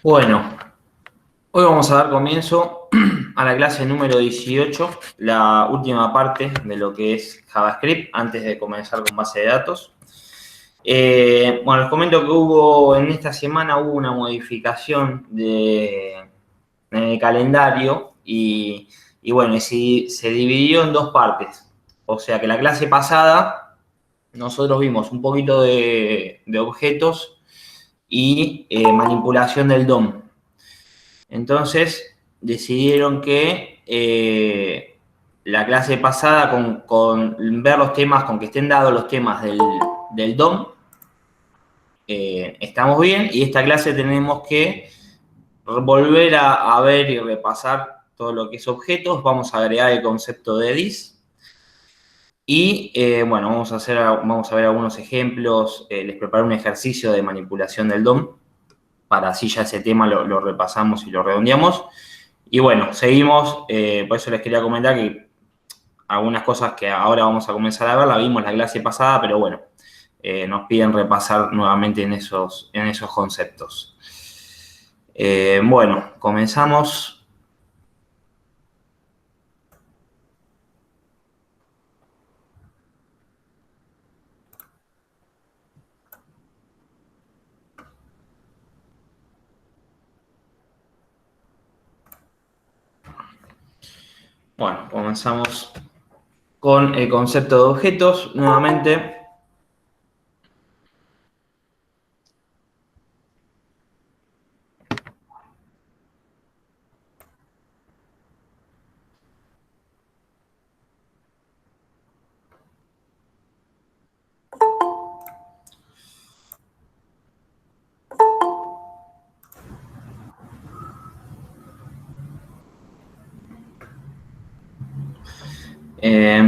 Bueno, hoy vamos a dar comienzo a la clase número 18, la última parte de lo que es JavaScript, antes de comenzar con base de datos. Bueno, les comento que en esta semana hubo una modificación en el calendario y bueno, se dividió en dos partes. O sea que la clase pasada nosotros vimos un poquito de objetos y manipulación del DOM. Entonces decidieron que la clase pasada, con ver los temas, con que estén dados los temas del DOM, estamos bien, y esta clase tenemos que volver a ver y repasar todo lo que es objetos. Vamos a agregar el concepto de dis. Y bueno, vamos a ver algunos ejemplos. Les preparé un ejercicio de manipulación del DOM para así ya ese tema lo repasamos y lo redondeamos. Y bueno, seguimos. Por eso les quería comentar que algunas cosas que ahora vamos a comenzar a ver, la vimos la clase pasada, pero bueno, nos piden repasar nuevamente en esos conceptos. Bueno, comenzamos. Bueno, comenzamos con el concepto de objetos nuevamente.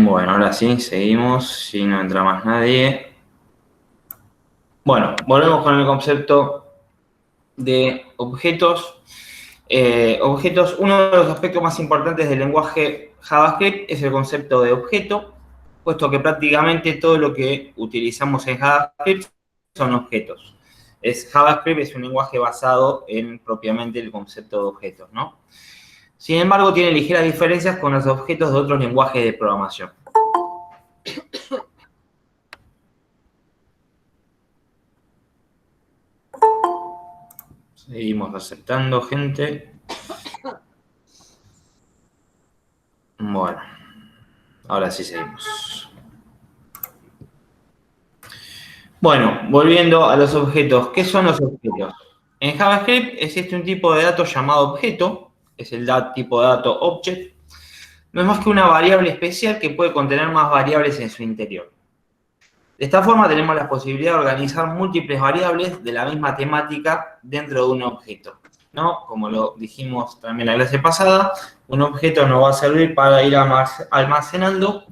Bueno, ahora sí, seguimos, si no entra más nadie. Bueno, volvemos con el concepto de objetos. Objetos, uno de los aspectos más importantes del lenguaje JavaScript es el concepto de objeto, puesto que prácticamente todo lo que utilizamos en JavaScript son objetos. JavaScript es un lenguaje basado en propiamente el concepto de objetos, ¿no? Sin embargo, tiene ligeras diferencias con los objetos de otros lenguajes de programación. Seguimos aceptando, gente. Bueno, ahora sí seguimos. Bueno, volviendo a los objetos. ¿Qué son los objetos? En JavaScript existe un tipo de dato llamado objeto, es el tipo de dato object. No es más que una variable especial que puede contener más variables en su interior. De esta forma tenemos la posibilidad de organizar múltiples variables de la misma temática dentro de un objeto, ¿no? Como lo dijimos también en la clase pasada, un objeto nos va a servir para ir almacenando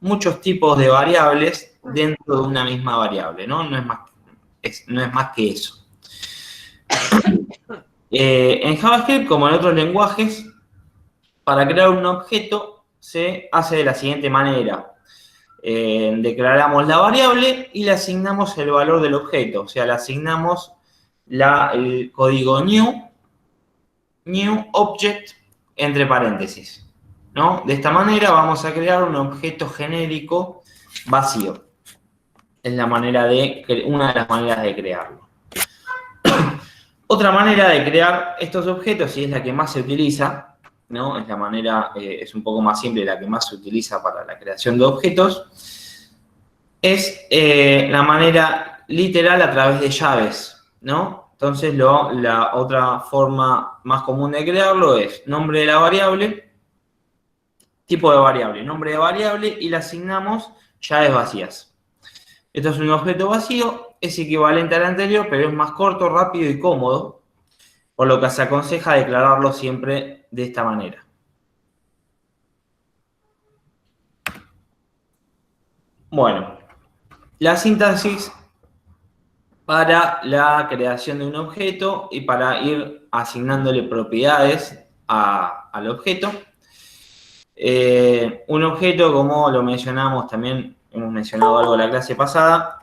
muchos tipos de variables dentro de una misma variable, ¿no? No es más que eso. En JavaScript, como en otros lenguajes, para crear un objeto se hace de la siguiente manera. Declaramos la variable y le asignamos el valor del objeto. O sea, le asignamos el código new object entre paréntesis, ¿no? De esta manera vamos a crear un objeto genérico vacío. Es una de las maneras de crearlo. Otra manera de crear estos objetos, y es la que más se utiliza, ¿no? Es la manera, es un poco más simple, la que más se utiliza para la creación de objetos, es la manera literal a través de llaves. ¿no? Entonces, la otra forma más común de crearlo es nombre de la variable, tipo de variable, nombre de variable, y le asignamos llaves vacías. Esto es un objeto vacío, es equivalente al anterior, pero es más corto, rápido y cómodo, por lo que se aconseja declararlo siempre de esta manera. Bueno, la sintaxis para la creación de un objeto y para ir asignándole propiedades al objeto. Un objeto, como lo mencionamos también, hemos mencionado algo en la clase pasada.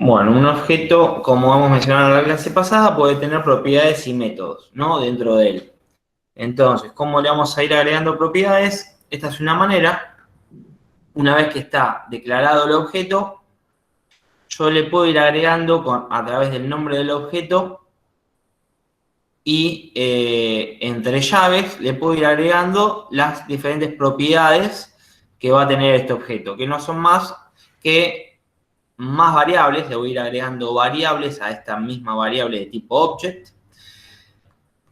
Bueno, un objeto, como hemos mencionado en la clase pasada, puede tener propiedades y métodos, ¿no? Dentro de él. Entonces, ¿cómo le vamos a ir agregando propiedades? Esta es una manera. Una vez que está declarado el objeto, yo le puedo ir agregando a través del nombre del objeto y entre llaves le puedo ir agregando las diferentes propiedades que va a tener este objeto, que no son más que más variables. Le voy a ir agregando variables a esta misma variable de tipo object.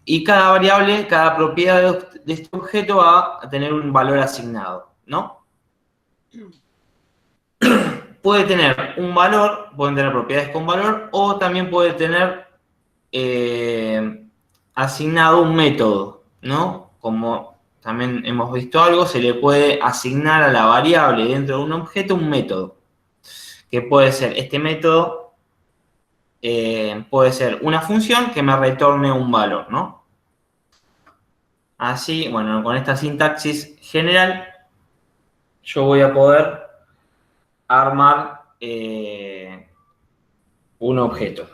Y cada variable, cada propiedad de este objeto va a tener un valor asignado, ¿no? Puede tener un valor, pueden tener propiedades con valor, o también puede tener asignado un método, ¿no? Como también hemos visto algo, se le puede asignar a la variable dentro de un objeto un método, que puede ser este método, puede ser una función que me retorne un valor, ¿no? Así, bueno, con esta sintaxis general, yo voy a poder armar un objeto.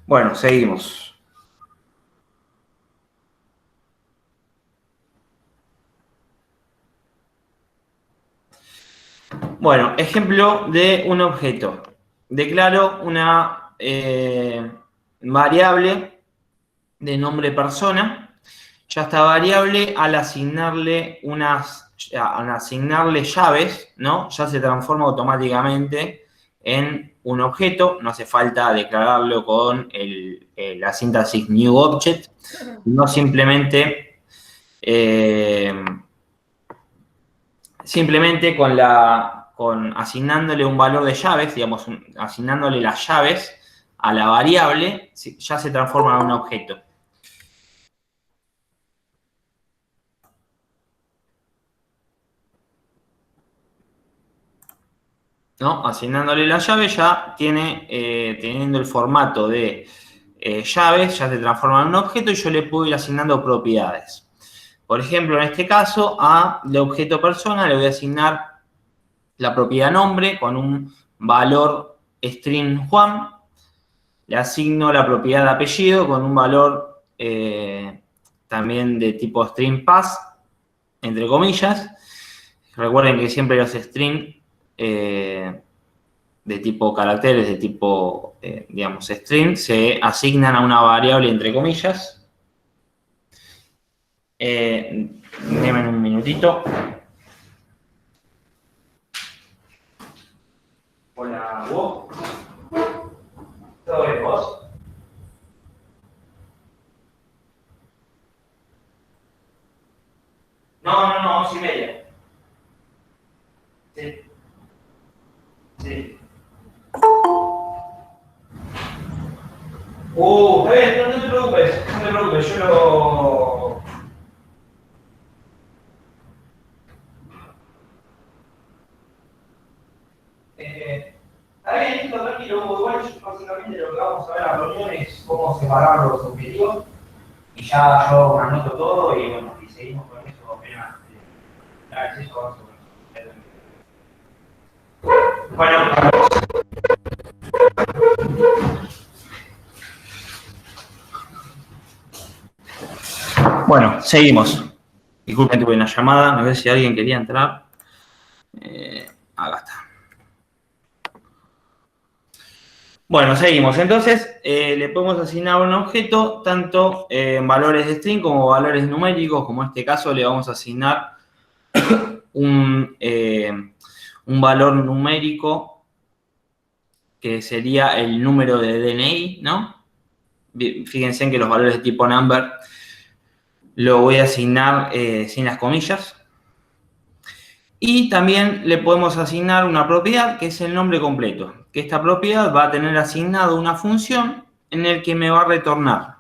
Bueno, seguimos. Bueno, ejemplo de un objeto. Declaro una variable de nombre persona. Ya esta variable, al asignarle llaves, ¿no? Ya se transforma automáticamente en un objeto. No hace falta declararlo con la sintaxis newObject, no simplemente con asignándole un valor de llaves, digamos, asignándole las llaves a la variable, ya se transforma en un objeto. ¿No? Asignándole la llave ya teniendo el formato de llaves, ya se transforma en un objeto y yo le puedo ir asignando propiedades. Por ejemplo, en este caso, al objeto persona le voy a asignar la propiedad nombre con un valor string Juan. Le asigno la propiedad de apellido con un valor también de tipo string pass, entre comillas. Recuerden que siempre los string de tipo caracteres, de tipo, digamos, string, se asignan a una variable entre comillas. Denme un minutito. Hola, vos. ¿Todo bien, vos? No, 11:30. Sí. Sí. Está bien, no te preocupes, no te preocupes, yo lo... Está bien, listo, tranquilo, igual básicamente lo que vamos a ver en la reunión es cómo separar los objetivos y ya yo anoto todo y bueno, y seguimos con eso apenas acceso a eso. Bueno, bueno, seguimos. Disculpen, tuve una llamada, a ver si alguien quería entrar. Acá está. Bueno, seguimos. Entonces, le podemos asignar un objeto tanto en valores de string como valores numéricos, como en este caso le vamos a asignar un valor numérico que sería el número de DNI, ¿no? Fíjense en que los valores de tipo number lo voy a asignar sin las comillas. Y también le podemos asignar una propiedad que es el nombre completo, que esta propiedad va a tener asignado una función en el que me va a retornar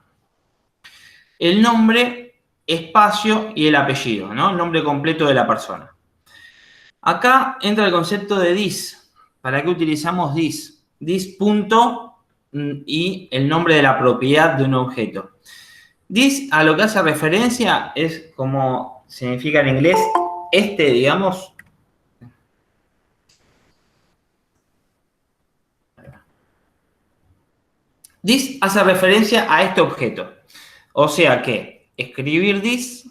el nombre, espacio y el apellido, ¿no? El nombre completo de la persona. Acá entra el concepto de this. ¿Para qué utilizamos this? This punto y el nombre de la propiedad de un objeto. This a lo que hace referencia es como significa en inglés este, digamos. This hace referencia a este objeto. O sea que escribir this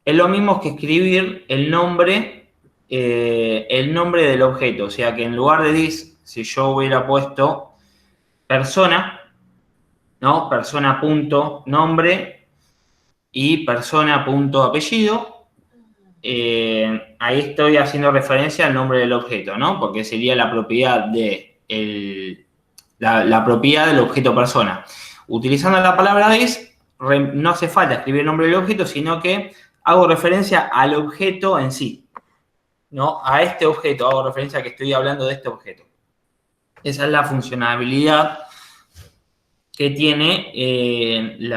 es lo mismo que escribir el nombre del objeto. O sea que en lugar de this, si yo hubiera puesto persona, ¿no? Persona.nombre y persona.apellido, ahí estoy haciendo referencia al nombre del objeto, ¿no? Porque sería la propiedad de la propiedad del objeto persona. Utilizando la palabra this, no hace falta escribir el nombre del objeto, sino que hago referencia al objeto en sí, ¿no? A este objeto, hago referencia a que estoy hablando de este objeto. Esa es la funcionalidad que tiene el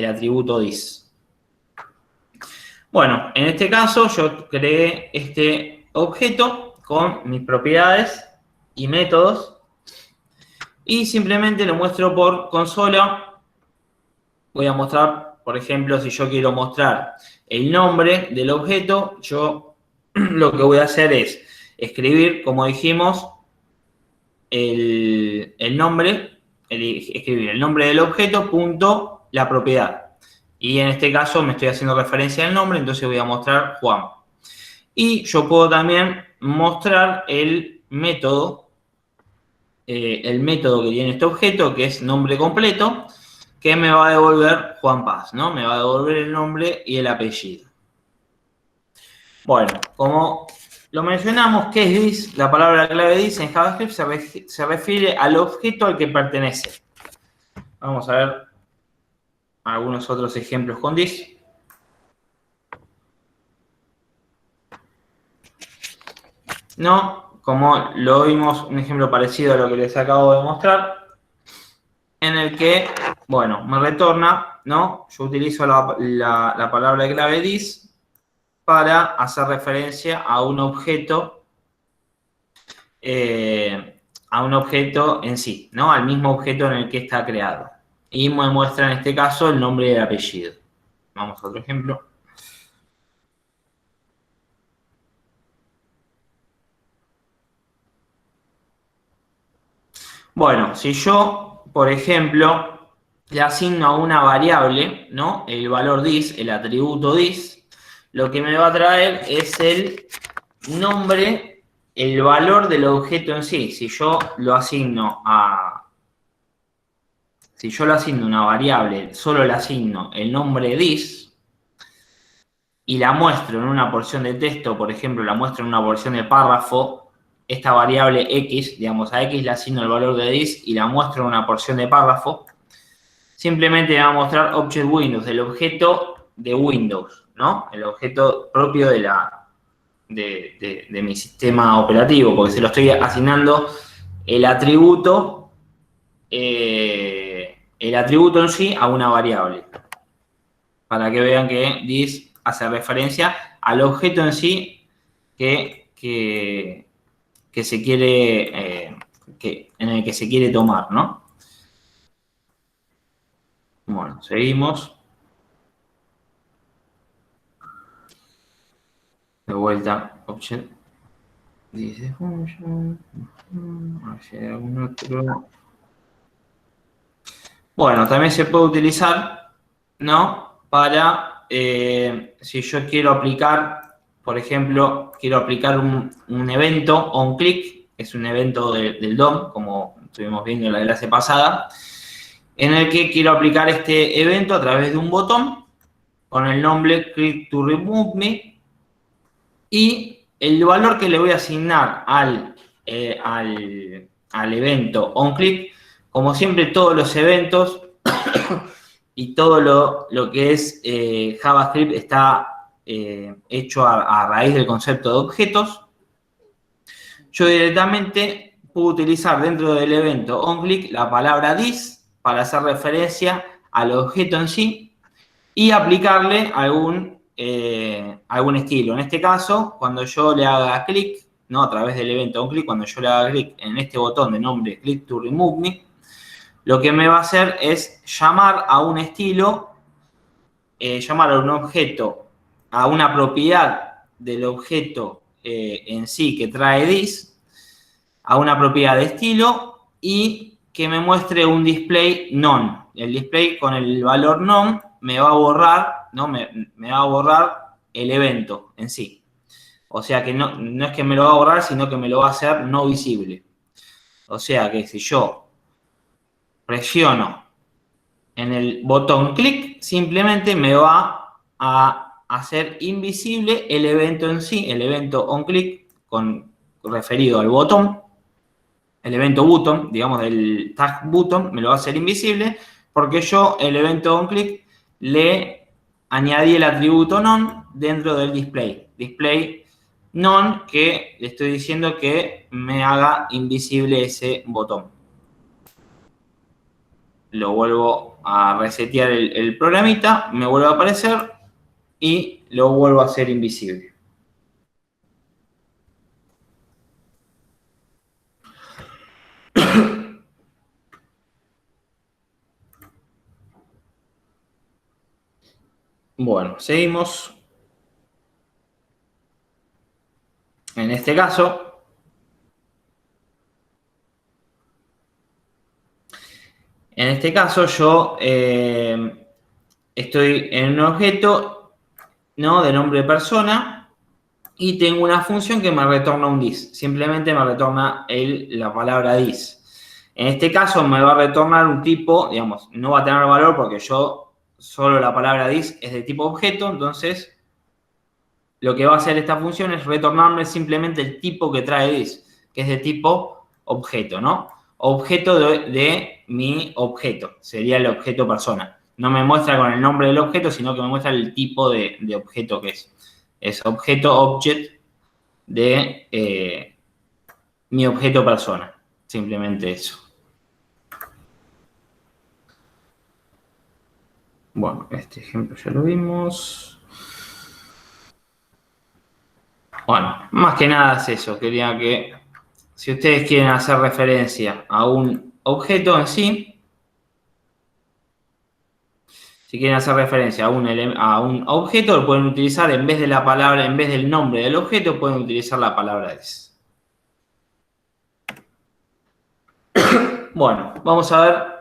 atributo this. Bueno, en este caso yo creé este objeto con mis propiedades y métodos y simplemente lo muestro por consola. Voy a mostrar, por ejemplo, si yo quiero mostrar el nombre del objeto, yo lo que voy a hacer es escribir, como dijimos, el nombre, escribir el nombre del objeto punto la propiedad. Y en este caso me estoy haciendo referencia al nombre, entonces voy a mostrar Juan. Y yo puedo también mostrar el método que tiene este objeto, que es nombre completo, que me va a devolver Juan Paz, ¿no? Me va a devolver el nombre y el apellido. Bueno, como lo mencionamos, ¿qué es this? La palabra clave this en JavaScript se refiere al objeto al que pertenece. Vamos a ver algunos otros ejemplos con this. No, como lo vimos, un ejemplo parecido a lo que les acabo de mostrar, en el que, bueno, me retorna, ¿no? Yo utilizo la palabra clave this para hacer referencia a un objeto en sí, ¿no? Al mismo objeto en el que está creado. Y me muestra en este caso el nombre y el apellido. Vamos a otro ejemplo. Bueno, si yo, por ejemplo, le asigno a una variable, ¿no? El valor this, el atributo this, lo que me va a traer es el nombre, el valor del objeto en sí. Si yo lo asigno a una variable, solo le asigno el nombre this y la muestro en una porción de texto, por ejemplo, la muestro en una porción de párrafo, esta variable x, digamos, a x le asigno el valor de this y la muestro en una porción de párrafo, simplemente me va a mostrar Object Windows, el objeto de Windows, ¿no? El objeto propio de mi sistema operativo, porque se lo estoy asignando el atributo en sí a una variable. Para que vean que this hace referencia al objeto en sí que se quiere, en el que se quiere tomar, ¿no? Bueno, seguimos. De vuelta, Object Dice function. A ver si hay algún otro. Bueno, también se puede utilizar, ¿no? Para, si yo quiero aplicar, por ejemplo, quiero aplicar un evento o un click, es un evento del DOM, como estuvimos viendo en la clase pasada, en el que quiero aplicar este evento a través de un botón con el nombre click to remove me y el valor que le voy a asignar al evento onClick, como siempre todos los eventos y todo lo que es JavaScript está hecho a raíz del concepto de objetos. Yo directamente puedo utilizar dentro del evento onClick la palabra this para hacer referencia al objeto en sí y aplicarle algún estilo. En este caso, cuando yo le haga clic, ¿no? A través del evento onClick, cuando yo le haga clic en este botón de nombre click to remove me, lo que me va a hacer es llamar a un estilo, llamar a un objeto, a una propiedad del objeto en sí que trae this, a una propiedad de estilo y que me muestre un display none. El display con el valor none me va a borrar, ¿no? Me va a borrar el evento en sí. O sea que no es que me lo va a borrar, sino que me lo va a hacer no visible. O sea que si yo presiono en el botón clic, simplemente me va a hacer invisible el evento en sí, el evento onClick referido al botón, el evento button, digamos del tag button, me lo va a hacer invisible porque yo el evento onClick le añadí el atributo none dentro del display. Display none que le estoy diciendo que me haga invisible ese botón. Lo vuelvo a resetear el programita, me vuelve a aparecer y lo vuelvo a hacer invisible. Bueno, seguimos. En este caso, yo estoy en un objeto, ¿no? De nombre persona y tengo una función que me retorna un this. Simplemente me retorna la palabra this. En este caso me va a retornar un tipo, digamos, no va a tener valor porque solo la palabra this es de tipo objeto, entonces lo que va a hacer esta función es retornarme simplemente el tipo que trae this, que es de tipo objeto, ¿no? Objeto de mi objeto, sería el objeto persona. No me muestra con el nombre del objeto, sino que me muestra el tipo de objeto que es. Es objeto object de mi objeto persona. Simplemente eso. Bueno, este ejemplo ya lo vimos. Bueno, más que nada es eso. Quería que, si ustedes quieren hacer referencia a un objeto en sí, si quieren hacer referencia a un objeto, lo pueden utilizar en vez de la palabra, en vez del nombre del objeto, pueden utilizar la palabra this. Bueno, vamos a ver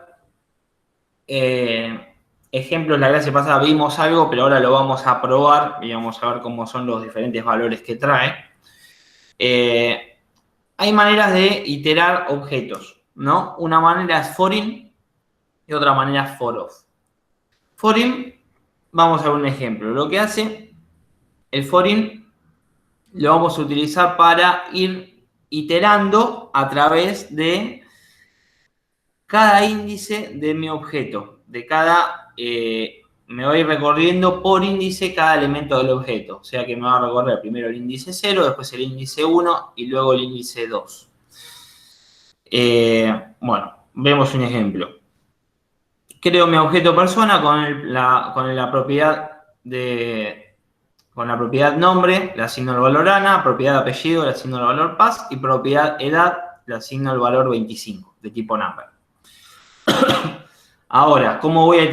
ejemplos. La clase pasada vimos algo, pero ahora lo vamos a probar y vamos a ver cómo son los diferentes valores que trae. Hay maneras de iterar objetos, ¿no? Una manera es for-in y otra manera es for-of. For-in, vamos a ver un ejemplo. Lo que hace el for-in lo vamos a utilizar para ir iterando a través de cada índice de mi objeto. Me va a ir recorriendo por índice cada elemento del objeto. O sea que me va a recorrer primero el índice 0, después el índice 1 y luego el índice 2. Bueno, vemos un ejemplo. Creo mi objeto persona con la propiedad nombre, le asigno el valor Ana, propiedad apellido, le asigno el valor Paz y propiedad edad, le asigno el valor 25 de tipo number. Ahora, ¿cómo voy a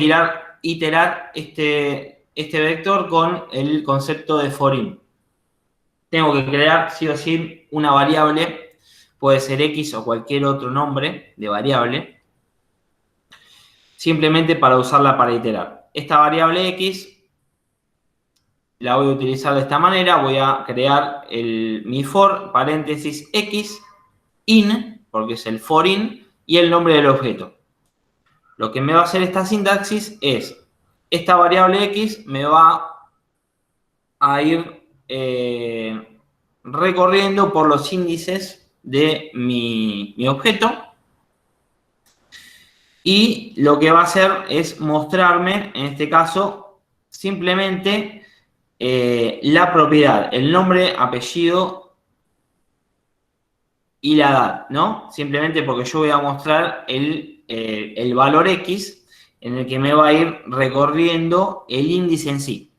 iterar este vector con el concepto de for-in? tengo que crear sí o sí una variable, puede ser X o cualquier otro nombre de variable, simplemente para usarla para iterar. Esta variable X la voy a utilizar de esta manera, voy a crear mi for, paréntesis X, in, porque es el for in, y el nombre del objeto. Lo que me va a hacer esta sintaxis es, esta variable X me va a ir recorriendo por los índices de mi objeto, y lo que va a hacer es mostrarme, en este caso, simplemente la propiedad, el nombre, apellido y la edad, ¿no? Simplemente porque yo voy a mostrar el valor X en el que me va a ir recorriendo el índice en sí.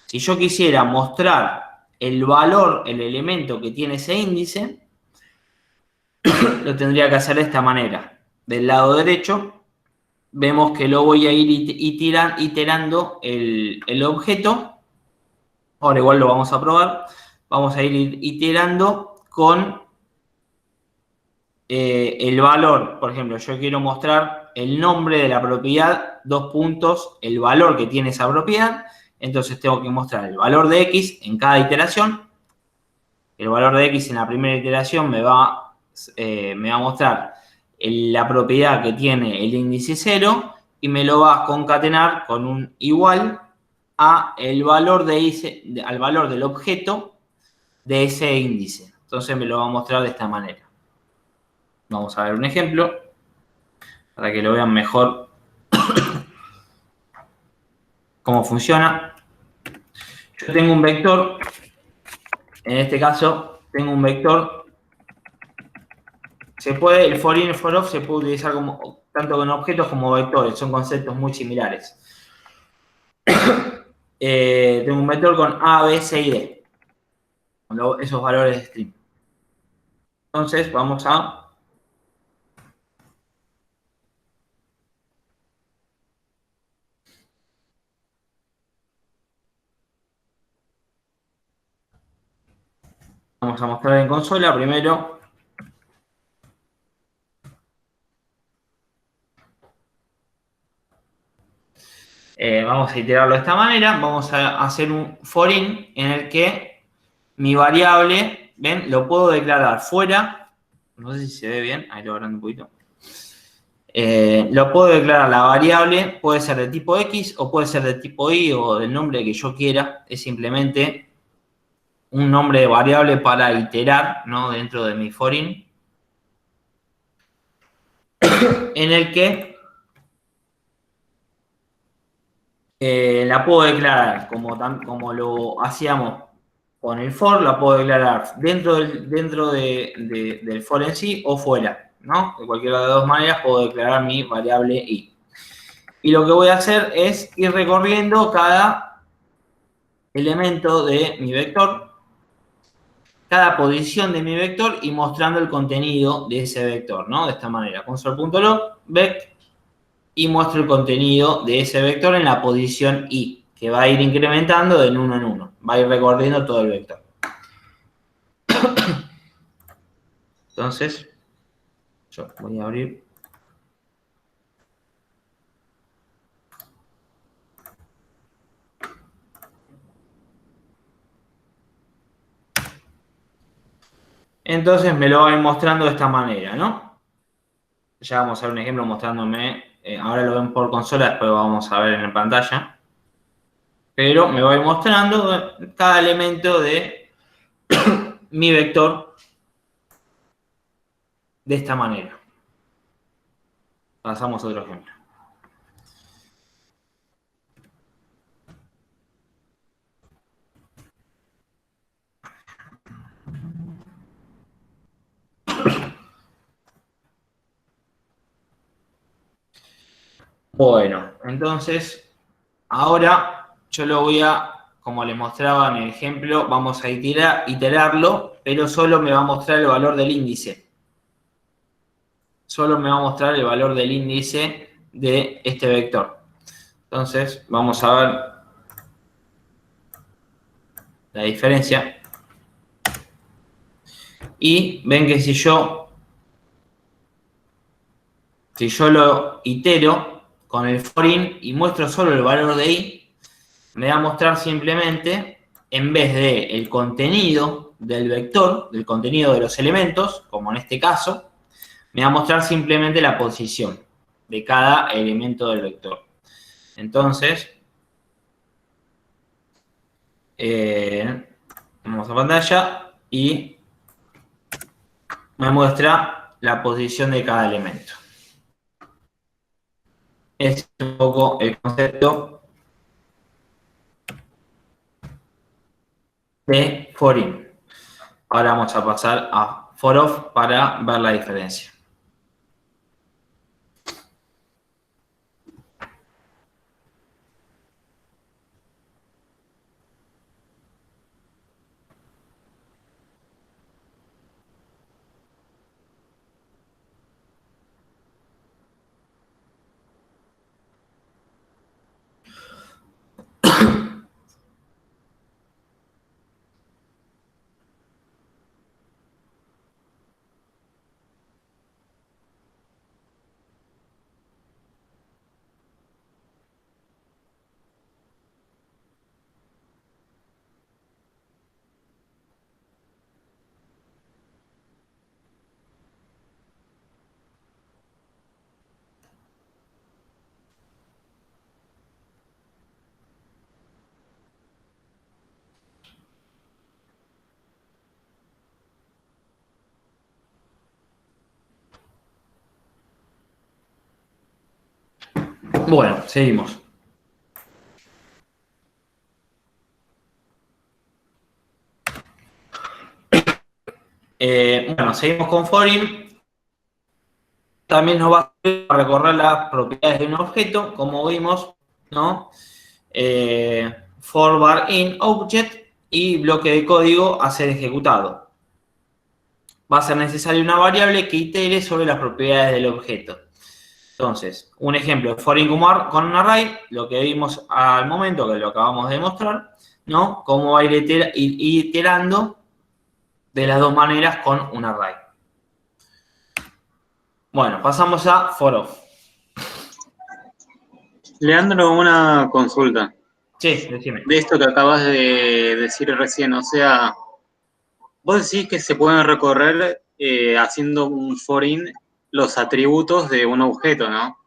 Si yo quisiera mostrar el valor, el elemento que tiene ese índice, lo tendría que hacer de esta manera. Del lado derecho vemos que lo voy a ir iterando el objeto. Ahora igual lo vamos a probar. Vamos a ir iterando con el valor. Por ejemplo, yo quiero mostrar el nombre de la propiedad, dos puntos, el valor que tiene esa propiedad. Entonces tengo que mostrar el valor de X en cada iteración. El valor de X en la primera iteración me va a mostrar la propiedad que tiene el índice 0 y me lo va a concatenar con un igual a al valor del objeto de ese índice. Entonces me lo va a mostrar de esta manera. Vamos a ver un ejemplo para que lo vean mejor cómo funciona. Yo tengo un vector, en este caso tengo un vector. El for in y el for off se puede utilizar tanto con objetos como vectores, son conceptos muy similares. Tengo un vector con A, B, C y D, con esos valores de string. Entonces vamos a mostrar en consola primero. Vamos a iterarlo de esta manera. Vamos a hacer un for in en el que mi variable, ¿ven? Lo puedo declarar fuera. No sé si se ve bien. Ahí lo agrando un poquito. Lo puedo declarar la variable. Puede ser de tipo X o puede ser de tipo Y o del nombre que yo quiera. Es simplemente un nombre de variable para iterar, ¿no? Dentro de mi for in. En el que la puedo declarar como lo hacíamos con el for, la puedo declarar dentro del for en sí o fuera, ¿no? De cualquiera de las dos maneras puedo declarar mi variable y. Y lo que voy a hacer es ir recorriendo cada elemento de mi vector, cada posición de mi vector y mostrando el contenido de ese vector, ¿no? De esta manera, console.log, vec, y muestro el contenido de ese vector en la posición i, que va a ir incrementando de 1 en 1. Va a ir recorriendo todo el vector. Entonces, yo voy a abrir. Entonces me lo va a ir mostrando de esta manera, ¿no? Ya vamos a ver un ejemplo mostrándome. Ahora lo ven por consola, después lo vamos a ver en la pantalla. Pero me va a ir mostrando cada elemento de mi vector de esta manera. Pasamos a otro ejemplo. Bueno, entonces, ahora yo lo voy a, como les mostraba en el ejemplo, vamos a iterarlo, pero solo me va a mostrar el valor del índice. Solo me va a mostrar el valor del índice de este vector. Entonces, vamos a ver la diferencia. Y ven que si yo lo itero con el for-in y muestro solo el valor de i, me va a mostrar simplemente, en vez de el contenido del vector, del contenido de los elementos, como en este caso, me va a mostrar simplemente la posición de cada elemento del vector. Entonces, vamos a pantalla y me muestra la posición de cada elemento. Es un poco el concepto de for-in. Ahora vamos a pasar a for-off para ver la diferencia. Bueno, seguimos. Bueno, seguimos con for-in. También nos va a recorrer las propiedades de un objeto, como vimos, ¿no? For var in object y bloque de código a ser ejecutado. Va a ser necesaria una variable que itere sobre las propiedades del objeto. Entonces, un ejemplo de for in con un array, lo que vimos al momento, que lo acabamos de demostrar, ¿no? Cómo va a ir iterando de las dos maneras con un array. Bueno, pasamos a for-off. Leandro, una consulta. Sí, decime. De esto que acabas de decir recién, o sea, vos decís que se pueden recorrer haciendo un for-in los atributos de un objeto, ¿no?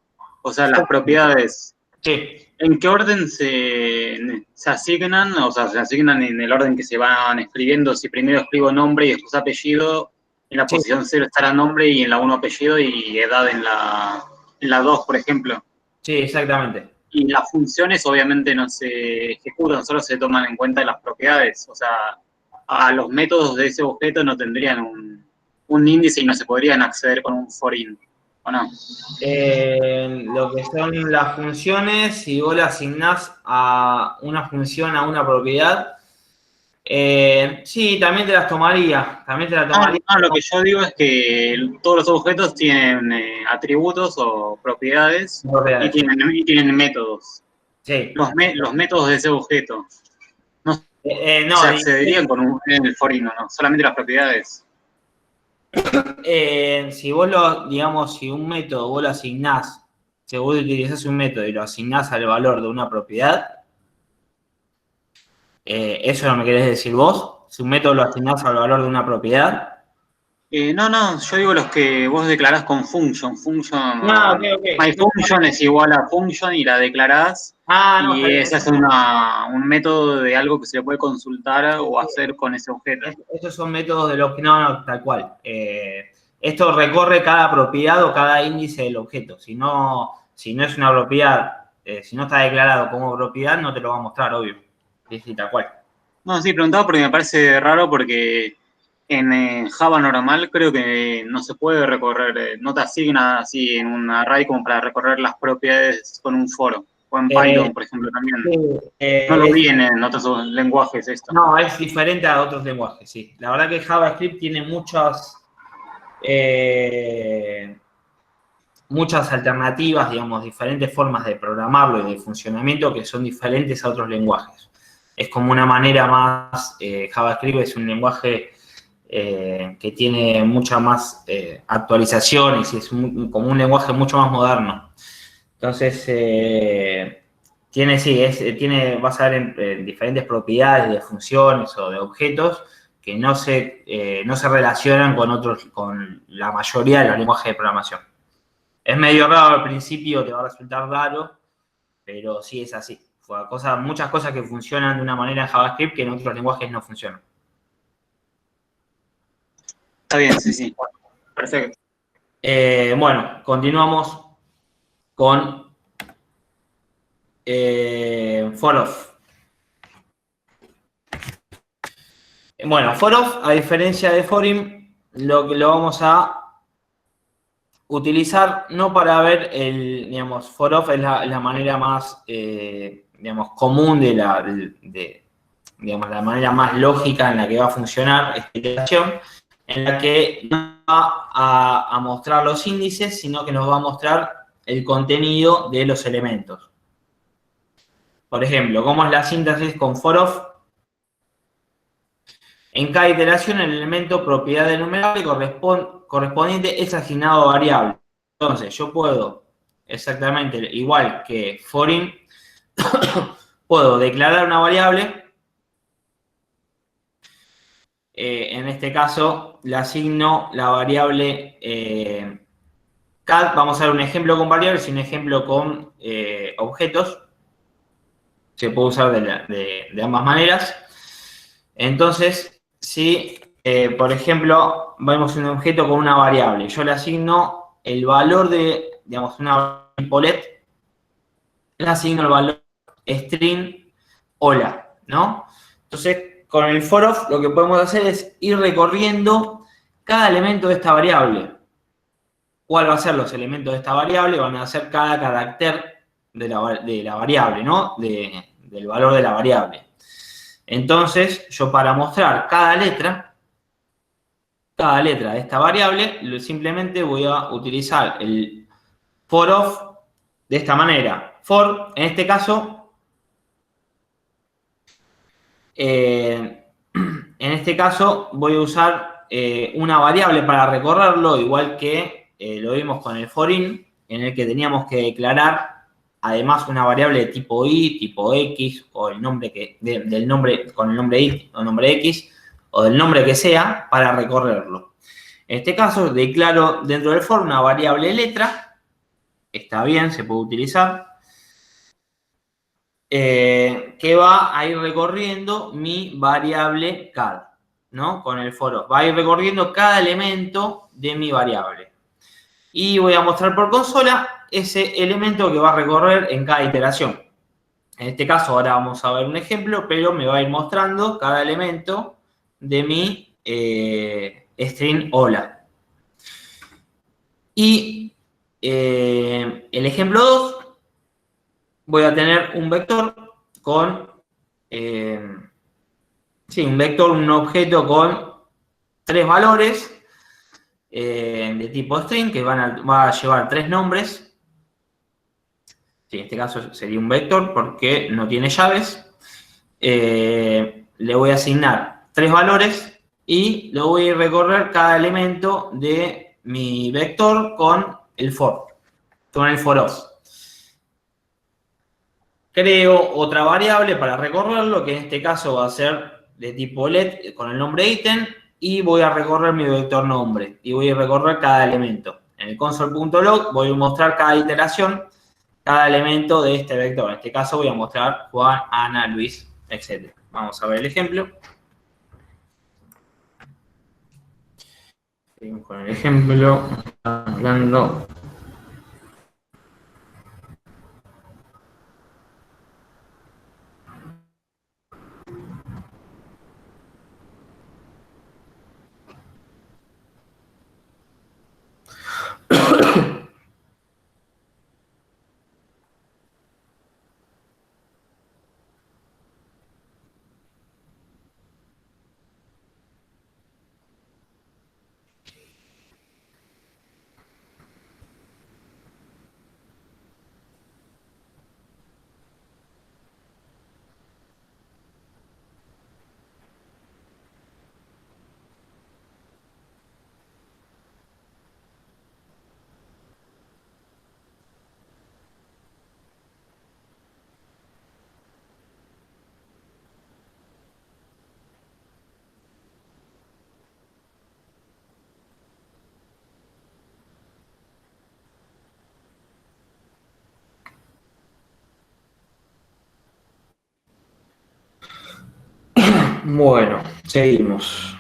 O sea, las propiedades. Sí. ¿En qué orden se asignan? O sea, se asignan en el orden que se van escribiendo. Si primero escribo nombre y después apellido, en la posición 0 estará nombre y en la 1 apellido y edad en la 2, por ejemplo. Sí, exactamente. Y las funciones obviamente no se ejecutan, solo se toman en cuenta las propiedades. O sea, a los métodos de ese objeto no tendrían un índice y no se podrían acceder con un for-in, ¿o no? Lo que son las funciones, si vos le asignás a una función a una propiedad, sí, también te las tomaría. También te las tomaría. No, lo que yo digo es que todos los objetos tienen atributos o propiedades y tienen métodos. Sí. Los métodos de ese objeto no No, se accederían en el for-in, ¿no? Solamente las propiedades. si vos digamos, si un método vos lo asignás, si vos utilizás un método y lo asignás al valor de una propiedad, ¿eso no me querés decir vos? Si un método lo asignás al valor de una propiedad. No, yo digo los que vos declarás con function. Okay. My function es igual a function y la declarás. Y ese es un método de algo que se le puede consultar o hacer con ese objeto. Estos son métodos de los que no, tal cual. Esto recorre cada propiedad o cada índice del objeto. Si no es una propiedad, si no está declarado como propiedad, no te lo va a mostrar, obvio. Sí, tal cual. No, sí, preguntaba porque me parece raro porque en Java normal creo que no se puede recorrer, no te asigna así en un array como para recorrer las propiedades con un foro. O en Python, por ejemplo, también. No lo vi en otros lenguajes esto. No, es diferente a otros lenguajes, sí. La verdad que JavaScript tiene muchas alternativas, digamos, diferentes formas de programarlo y de funcionamiento que son diferentes a otros lenguajes. Es como una manera más, JavaScript es un lenguaje que tiene mucha más actualizaciones y es como un lenguaje mucho más moderno. Entonces, tiene, sí, tiene, vas a ver en diferentes propiedades de funciones o de objetos que no se relacionan con con la mayoría de los lenguajes de programación. Es medio raro al principio, te va a resultar raro, pero sí es así. Muchas cosas que funcionan de una manera en JavaScript que en otros lenguajes no funcionan. Está bien, sí, sí. Perfecto. Bueno, continuamos con for-of. Bueno, for-of, a diferencia de forim, lo vamos a utilizar no para ver digamos, for-of es la manera más, digamos, común digamos, la manera más lógica en la que va a funcionar esta iteración, en la que no va a mostrar los índices, sino que nos va a mostrar el contenido de los elementos. Por ejemplo, ¿cómo es la síntesis con for-of? En cada iteración, el elemento propiedad enumerable correspondiente es asignado a variable. Entonces, yo puedo, exactamente igual que forin, puedo declarar una variable. En este caso, le asigno la variable cat. Vamos a ver un ejemplo con variables y un ejemplo con objetos. Se puede usar de ambas maneras. Entonces, si, por ejemplo, vemos un objeto con una variable, yo le asigno el valor de, digamos, una tipo let, le asigno el valor string hola, ¿no? Entonces, con el for-of lo que podemos hacer es ir recorriendo cada elemento de esta variable. ¿Cuál va a ser los elementos de esta variable? Van a ser cada carácter de la variable, ¿no? Del valor de la variable. Entonces, yo para mostrar cada letra de esta variable, simplemente voy a utilizar el for-of de esta manera. For, en este caso, voy a usar una variable para recorrerlo, igual que lo vimos con el forin, en el que teníamos que declarar además una variable de tipo i, tipo x, o el nombre del nombre con el nombre i o nombre x, o del nombre que sea, para recorrerlo. En este caso, declaro dentro del for una variable letra, está bien, se puede utilizar, que va a ir recorriendo mi variable cad, ¿no? Con el for. Va a ir recorriendo cada elemento de mi variable. Y voy a mostrar por consola ese elemento que va a recorrer en cada iteración. En este caso, ahora vamos a ver un ejemplo, pero me va a ir mostrando cada elemento de mi string hola. Y el ejemplo 2, voy a tener un vector con, un vector, un objeto con 3 valores de tipo string que va a llevar 3 nombres. Sí, en este caso sería un vector porque no tiene llaves. Le voy a asignar 3 valores y lo voy a recorrer cada elemento de mi vector con el for of. Creo otra variable para recorrerlo, que en este caso va a ser de tipo let con el nombre ítem, y voy a recorrer mi vector nombre y voy a recorrer cada elemento. En el console.log voy a mostrar cada iteración, cada elemento de este vector. En este caso voy a mostrar Juan, Ana, Luis, etc. Vamos a ver el ejemplo. Seguimos con el ejemplo. Hablando. Bueno, seguimos.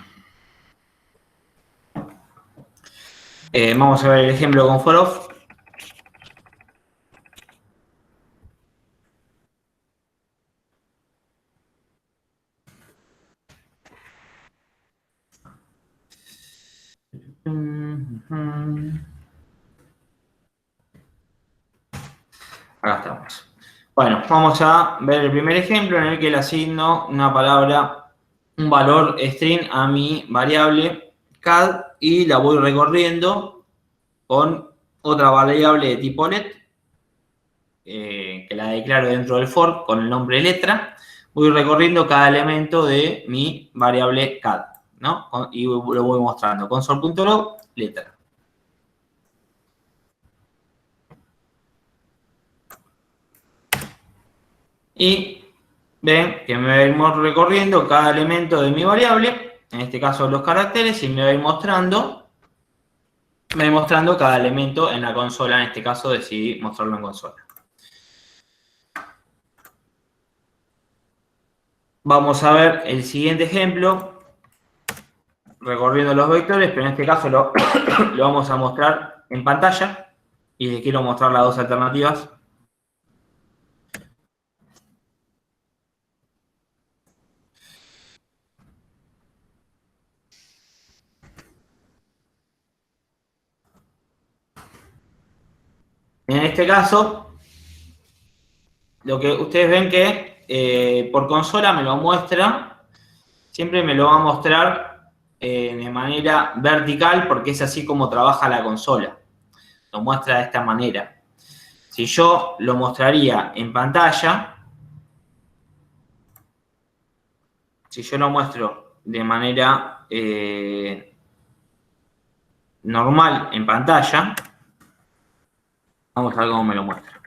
Vamos a ver el ejemplo con for-of. Acá estamos. Bueno, vamos a ver el primer ejemplo en el que le asigno una palabra, un valor string a mi variable cad y la voy recorriendo con otra variable de tipo let, que la declaro dentro del for con el nombre letra. Voy recorriendo cada elemento de mi variable cad, ¿no? Y lo voy mostrando. Console.log, letra. Y ven que me va a ir recorriendo cada elemento de mi variable, en este caso los caracteres, y me va a ir mostrando cada elemento en la consola. En este caso decidí mostrarlo en consola. Vamos a ver el siguiente ejemplo, recorriendo los vectores, pero en este caso lo vamos a mostrar en pantalla, y les quiero mostrar las dos alternativas. En este caso, lo que ustedes ven que por consola me lo muestra, siempre me lo va a mostrar de manera vertical, porque es así como trabaja la consola. Lo muestra de esta manera. Si yo lo mostraría en pantalla, si yo lo muestro de manera normal en pantalla, vamos a ver cómo me lo muestra.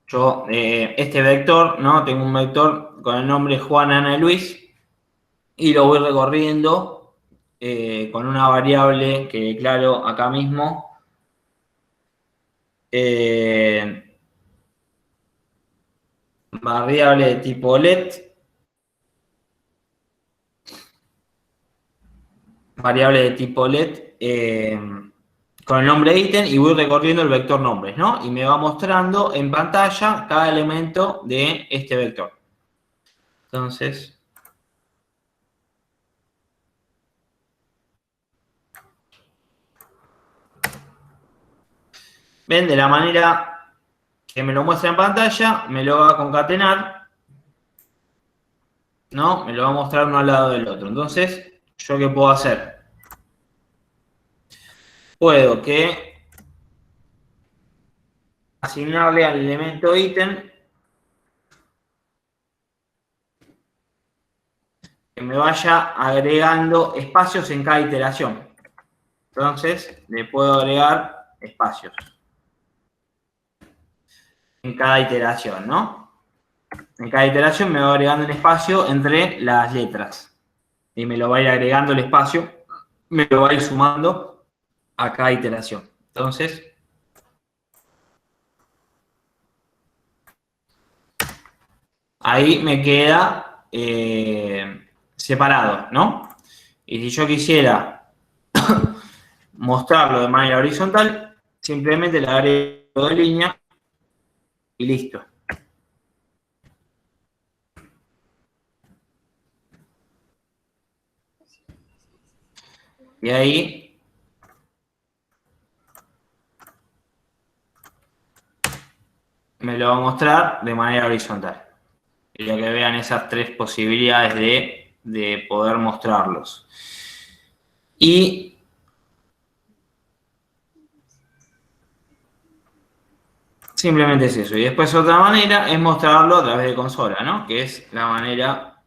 Yo, este vector, ¿no? Tengo un vector con el nombre Juan, Ana y Luis, y lo voy recorriendo con una variable que declaro acá mismo. Variable de tipo let. Variable de tipo let con el nombre ítem, y voy recorriendo el vector nombres, ¿no? Y me va mostrando en pantalla cada elemento de este vector. Entonces, ven, de la manera que me lo muestra en pantalla, me lo va a concatenar, ¿no? Me lo va a mostrar uno al lado del otro. Entonces, ¿yo qué puedo hacer? Puedo asignarle al elemento ítem que me vaya agregando espacios en cada iteración. Entonces, le puedo agregar espacios en cada iteración, ¿no? En cada iteración me va agregando un espacio entre las letras. Y me lo va a ir agregando el espacio, me lo va a ir sumando a cada iteración. Entonces, ahí me queda separado, ¿no? Y si yo quisiera mostrarlo de manera horizontal, simplemente le agrego de línea y listo. Y ahí me lo va a mostrar de manera horizontal. Y ya que vean esas tres posibilidades de poder mostrarlos. Y simplemente es eso. Y después otra manera es mostrarlo a través de consola, ¿no? Que es la manera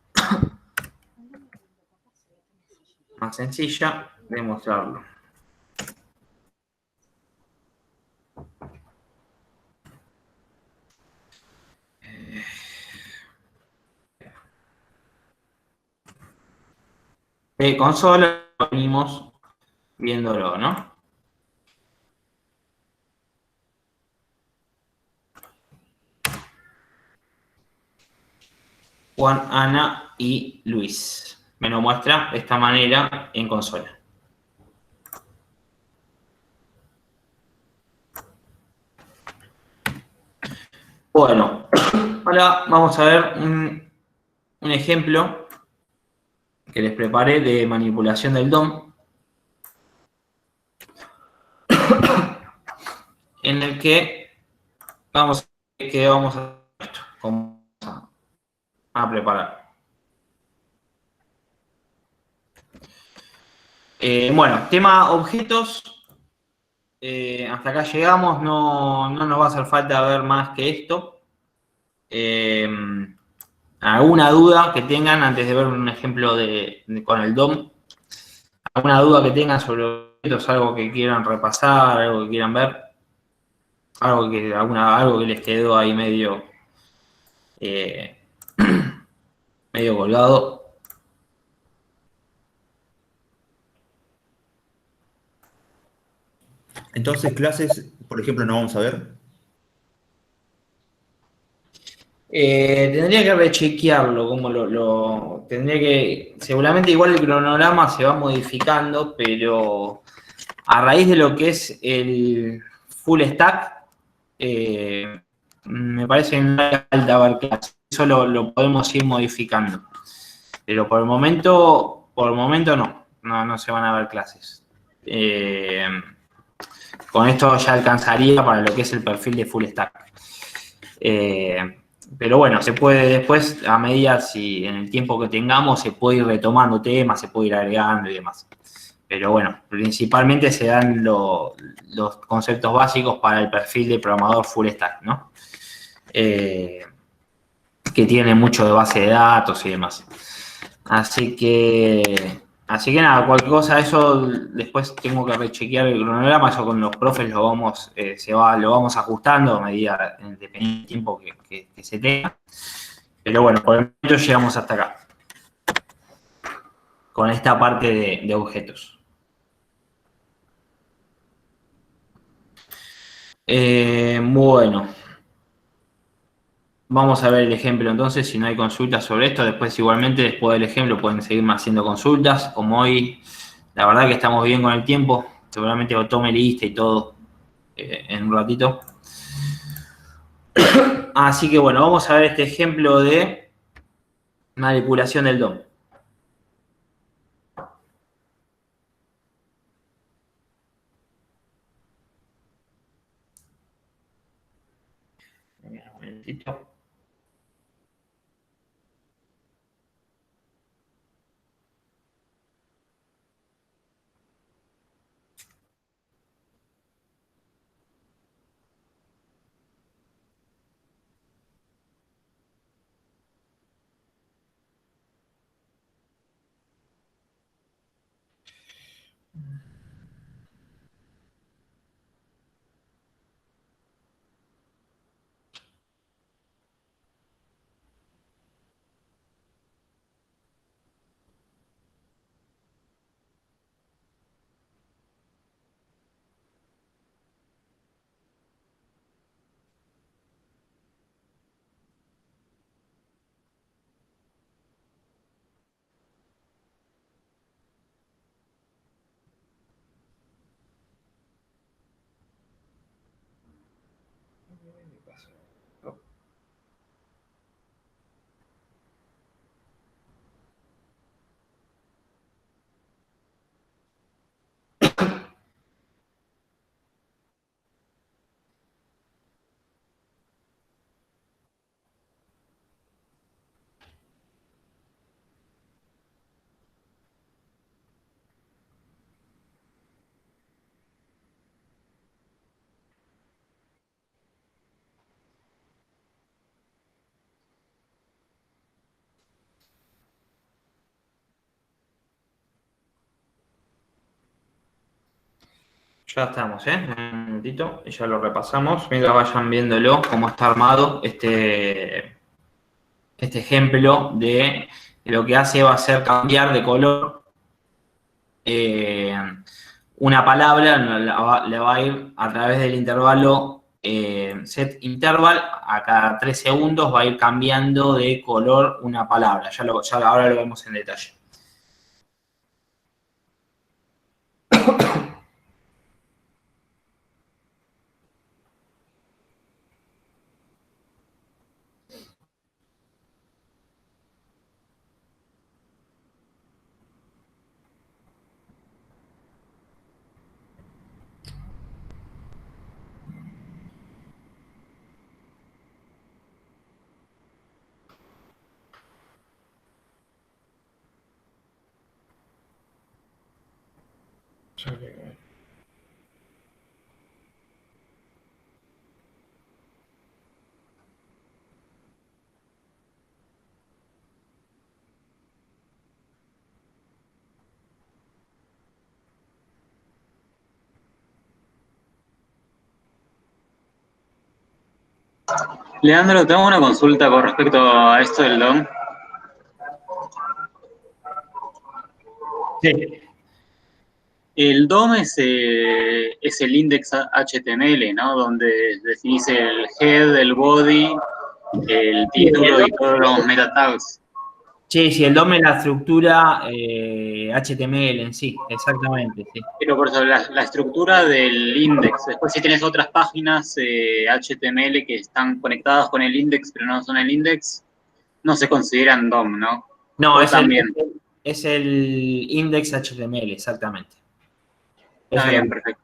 más sencilla de mostrarlo. De consola venimos viéndolo, ¿no? Juan, Ana y Luis. Me lo muestra de esta manera en consola. Bueno, ahora vamos a ver un ejemplo que les preparé de manipulación del DOM, en el que vamos a esto, vamos a preparar. Bueno, tema objetos. Hasta acá llegamos, no nos va a hacer falta ver más que esto. ¿Alguna duda que tengan antes de ver un ejemplo con el DOM? ¿Alguna duda que tengan sobre objetos, algo que quieran repasar, algo que quieran ver? Algo que les quedó ahí medio colgado. Entonces, clases, por ejemplo, no vamos a ver. Tendría que rechequearlo, tendría que, seguramente igual el cronograma se va modificando, pero a raíz de lo que es el full stack, me parece que no hay falta ver clases, eso lo podemos ir modificando, pero por el momento no se van a ver clases. Con esto ya alcanzaría para lo que es el perfil de full stack. Pero bueno, se puede después, a medida si en el tiempo que tengamos, se puede ir retomando temas, se puede ir agregando y demás. Pero bueno, principalmente se dan los conceptos básicos para el perfil de programador full stack, ¿no? Que tiene mucho de base de datos y demás. Así que nada, cualquier cosa, eso después tengo que rechequear el cronograma, eso con los profes lo vamos ajustando a medida, dependiendo del tiempo que se tenga. Pero bueno, por el momento llegamos hasta acá, con esta parte de objetos. Bueno. Vamos a ver el ejemplo entonces, si no hay consultas sobre esto, después igualmente después del ejemplo pueden seguirme haciendo consultas, como hoy la verdad que estamos bien con el tiempo, seguramente lo tome lista y todo en un ratito. Así que bueno, vamos a ver este ejemplo de manipulación del DOM. Un momentito. Ya estamos, un minutito, y ya lo repasamos. Mientras vayan viéndolo, cómo está armado este ejemplo de lo que hace va a ser cambiar de color una palabra, le va a ir a través del intervalo set interval, a cada 3 segundos va a ir cambiando de color una palabra. Ahora lo vemos en detalle. Leandro, tengo una consulta con respecto a esto del DOM. Sí. El DOM es el index HTML, ¿no? Donde definís el head, el body, el título y todos los meta tags. Sí, el DOM es la estructura HTML en sí, exactamente, sí. Pero por eso, la estructura del index. Después, si tenés otras páginas HTML que están conectadas con el index, pero no son el index, no se consideran DOM, ¿no? No, O es también. es el index HTML, exactamente. Está Eso bien, perfecto.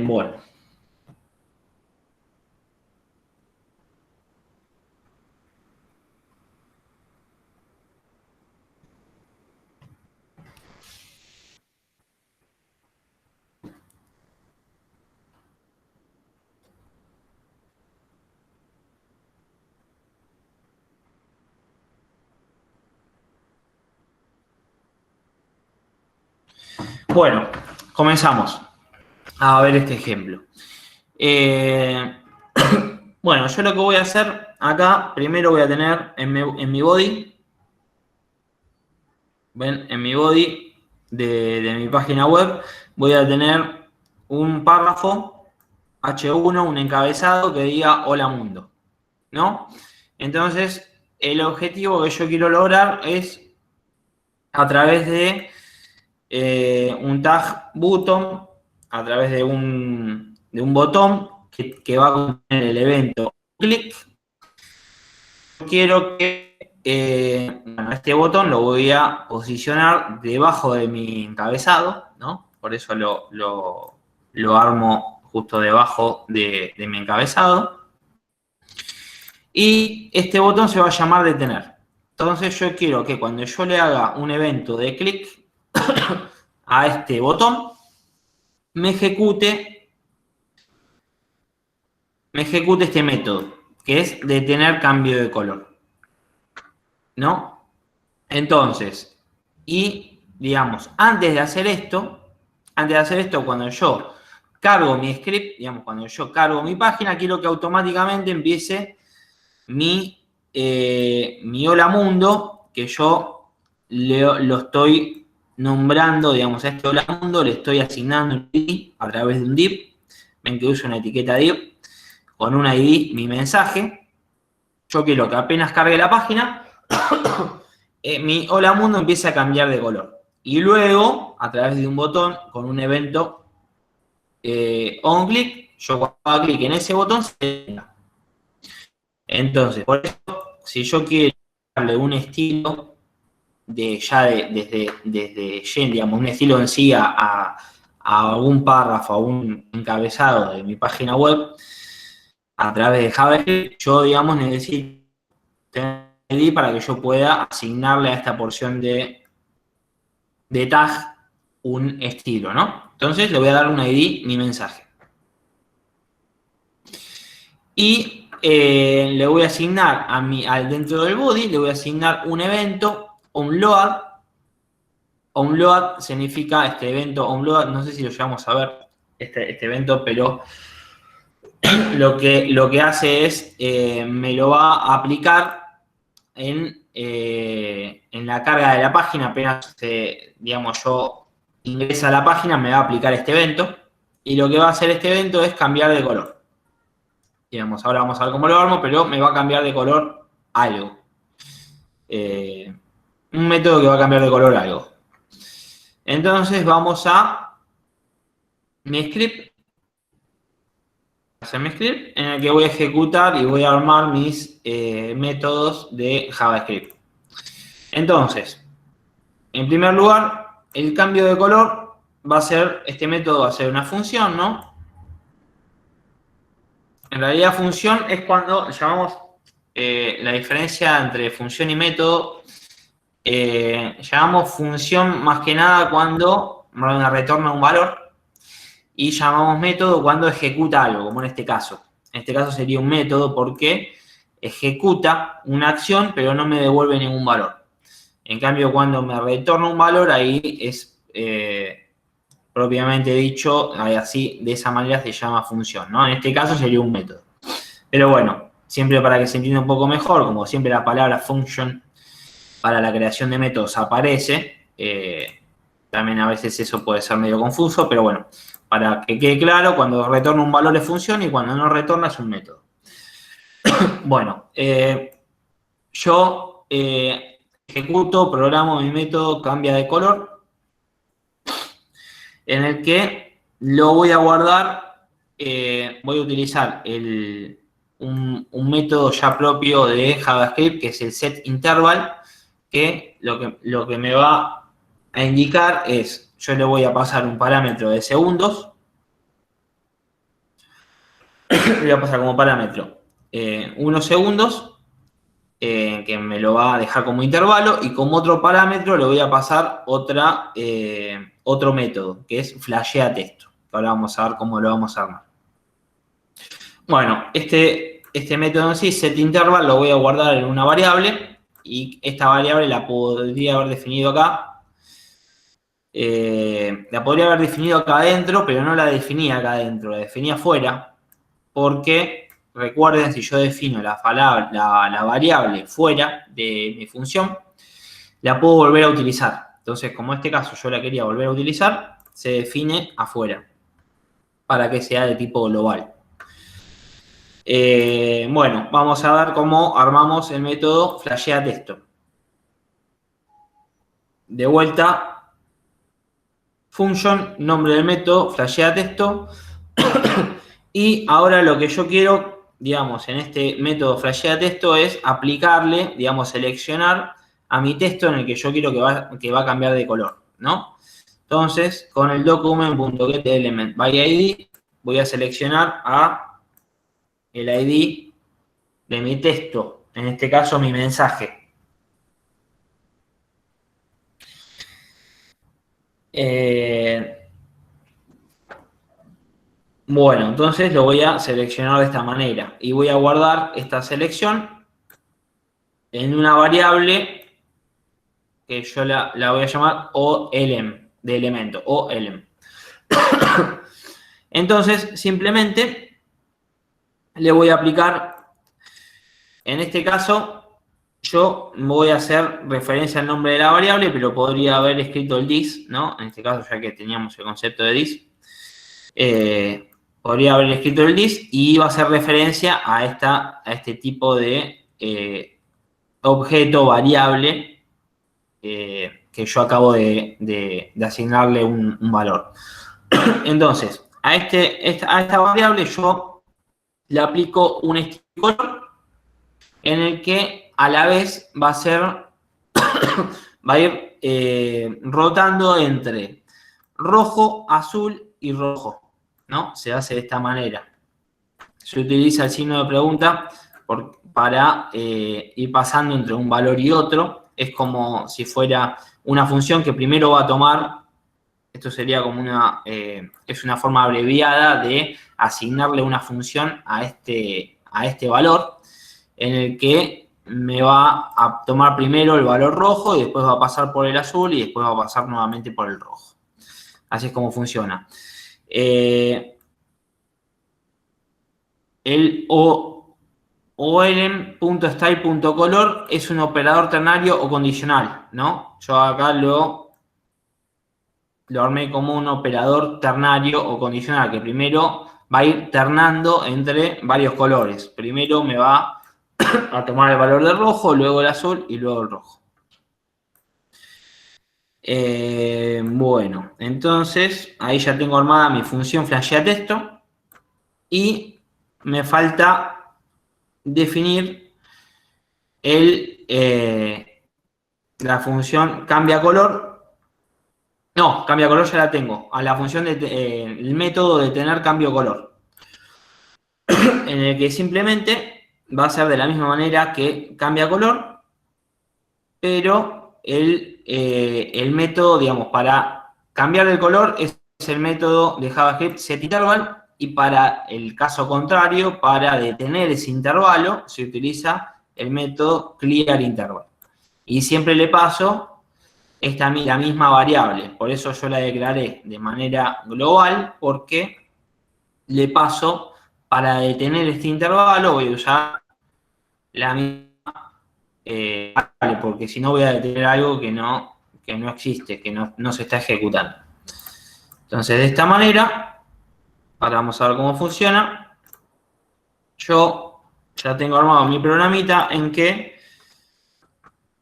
bueno. Bueno, comenzamos a ver este ejemplo. Bueno, yo lo que voy a hacer acá, primero voy a tener en mi body, ven, en mi body de mi página web, voy a tener un párrafo H1, un encabezado que diga hola mundo, ¿no? Entonces, el objetivo que yo quiero lograr es a través de un tag button, a través de un botón que va a contener el evento click. Quiero que bueno, este botón lo voy a posicionar debajo de mi encabezado, ¿no? Por eso lo armo justo debajo de mi encabezado. Y este botón se va a llamar detener. Entonces yo quiero que cuando yo le haga un evento de clic a este botón, me ejecute este método, que es detener cambio de color, ¿no? Entonces, y digamos, antes de hacer esto, cuando yo cargo mi script, digamos, cuando yo cargo mi página, quiero que automáticamente empiece mi hola mundo, que yo lo estoy nombrando, digamos, a este hola mundo, le estoy asignando un ID a través de un div. Ven que uso una etiqueta div con un ID, mi mensaje. Yo quiero que apenas cargue la página, mi hola mundo empiece a cambiar de color. Y luego, a través de un botón con un evento on click, yo cuando haga clic en ese botón se detenga. Entonces, por eso, si yo quiero darle un estilo desde digamos, un estilo en sí a un párrafo, a un encabezado de mi página web, a través de JavaScript, yo, digamos, necesito tener ID para que yo pueda asignarle a esta porción de tag un estilo, ¿no? Entonces le voy a dar un ID, mi mensaje. Y le voy a asignar dentro del body, le voy a asignar un evento, onload. Onload significa este evento, onload, no sé si lo llegamos a ver, este evento, pero lo que hace es, me lo va a aplicar en la carga de la página. Apenas, digamos, yo ingresa a la página, me va a aplicar este evento. Y lo que va a hacer este evento es cambiar de color. Digamos, ahora vamos a ver cómo lo armo, pero me va a cambiar de color algo. Un método que va a cambiar de color algo. Entonces vamos a mi script, en el que voy a ejecutar y voy a armar mis métodos de JavaScript. Entonces, en primer lugar, el cambio de color va a ser, este método va a ser una función, ¿no? En realidad, función es cuando llamamos la diferencia entre función y método. Llamamos función más que nada cuando retorna un valor. Y llamamos método cuando ejecuta algo, como en este caso. En este caso sería un método porque ejecuta una acción, pero no me devuelve ningún valor. En cambio, cuando me retorna un valor, ahí es propiamente dicho, así, de esa manera se llama función, ¿no? En este caso sería un método. Pero bueno, siempre para que se entienda un poco mejor, como siempre la palabra function para la creación de métodos aparece, también a veces eso puede ser medio confuso, pero bueno, para que quede claro, cuando retorna un valor es función y cuando no retorna es un método. Bueno, yo ejecuto, programo mi método cambia de color, en el que lo voy a guardar, voy a utilizar un método ya propio de JavaScript, que es el setInterval, que lo que me va a indicar es, yo le voy a pasar un parámetro de segundos, le voy a pasar como parámetro unos segundos, que me lo va a dejar como intervalo, y como otro parámetro le voy a pasar otro método, que es flasheaTexto. Ahora vamos a ver cómo lo vamos a armar. Bueno, este método en sí, setInterval, lo voy a guardar en una variable, y esta variable la podría haber definido acá. La podría haber definido acá adentro, pero no la definía acá adentro, la definía afuera, porque recuerden, si yo defino la variable fuera de mi función, la puedo volver a utilizar. Entonces, como en este caso yo la quería volver a utilizar, se define afuera, para que sea de tipo global. Bueno, vamos a ver cómo armamos el método flasheaTexto. De vuelta, function, nombre del método, flasheaTexto. Y ahora lo que yo quiero, digamos, en este método flasheaTexto es aplicarle, digamos, seleccionar a mi texto en el que yo quiero que va a cambiar de color, ¿no? Entonces, con el document.getElementById voy a seleccionar el ID de mi texto, en este caso mi mensaje. Bueno, entonces lo voy a seleccionar de esta manera y voy a guardar esta selección en una variable que yo la voy a llamar OELEM, de elemento, OELEM. Entonces, simplemente le voy a aplicar, en este caso, yo voy a hacer referencia al nombre de la variable, pero podría haber escrito el this, ¿no? En este caso, ya que teníamos el concepto de this, podría haber escrito el this y iba a hacer referencia a este tipo de objeto variable que yo acabo de asignarle un valor. Entonces, a esta variable yo le aplico un color en el que a la vez va a ir rotando entre rojo, azul y rojo, ¿no? Se hace de esta manera. Se utiliza el signo de pregunta para ir pasando entre un valor y otro. Es como si fuera una función que primero va a tomar, esto sería como es una forma abreviada de asignarle una función a este valor, en el que me va a tomar primero el valor rojo y después va a pasar por el azul y después va a pasar nuevamente por el rojo. Así es como funciona. El OELEM.style.color es un operador ternario o condicional, ¿no? Yo acá lo lo armé como un operador ternario o condicional, que primero va a ir ternando entre varios colores. Primero me va a tomar el valor del rojo, luego el azul y luego el rojo. Bueno, entonces ahí ya tengo armada mi función flashea texto y me falta definir la función cambia color. No, cambia color ya la tengo. A la función el método de tener cambio color. En el que simplemente va a ser de la misma manera que cambia color, pero el método, digamos, para cambiar el color es el método de JavaScript setInterval, y para el caso contrario, para detener ese intervalo, se utiliza el método clearInterval. Y siempre le paso la misma variable. Por eso yo la declaré de manera global, porque le paso, para detener este intervalo, voy a usar la misma variable, porque si no voy a detener algo que no existe, que no se está ejecutando. Entonces, de esta manera, ahora vamos a ver cómo funciona. Yo ya tengo armado mi programita en que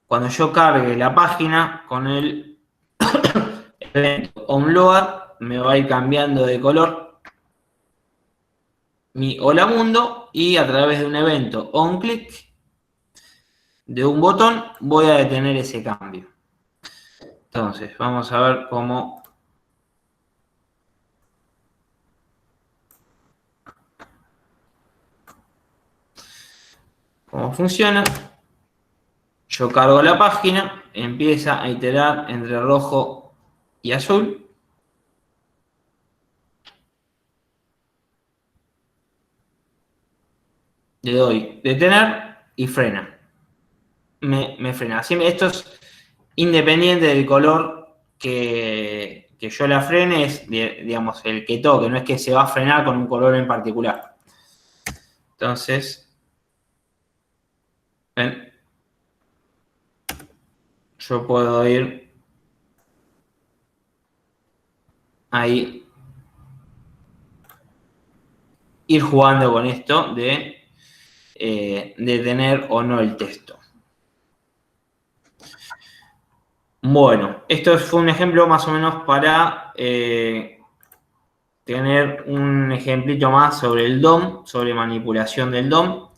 cuando yo cargue la página con el evento onload, me va a ir cambiando de color mi hola mundo, y a través de un evento onClick de un botón voy a detener ese cambio. Entonces, vamos a ver cómo funciona. Yo cargo la página, empieza a iterar entre rojo y azul. Le doy detener y frena. Me frena. Esto es independiente del color que yo la frene, es, digamos, el que toque, no es que se va a frenar con un color en particular. Entonces, ¿ven? Yo puedo ir ahí, ir jugando con esto de detener o no el texto. Bueno, esto fue un ejemplo más o menos para tener un ejemplito más sobre el DOM, sobre manipulación del DOM.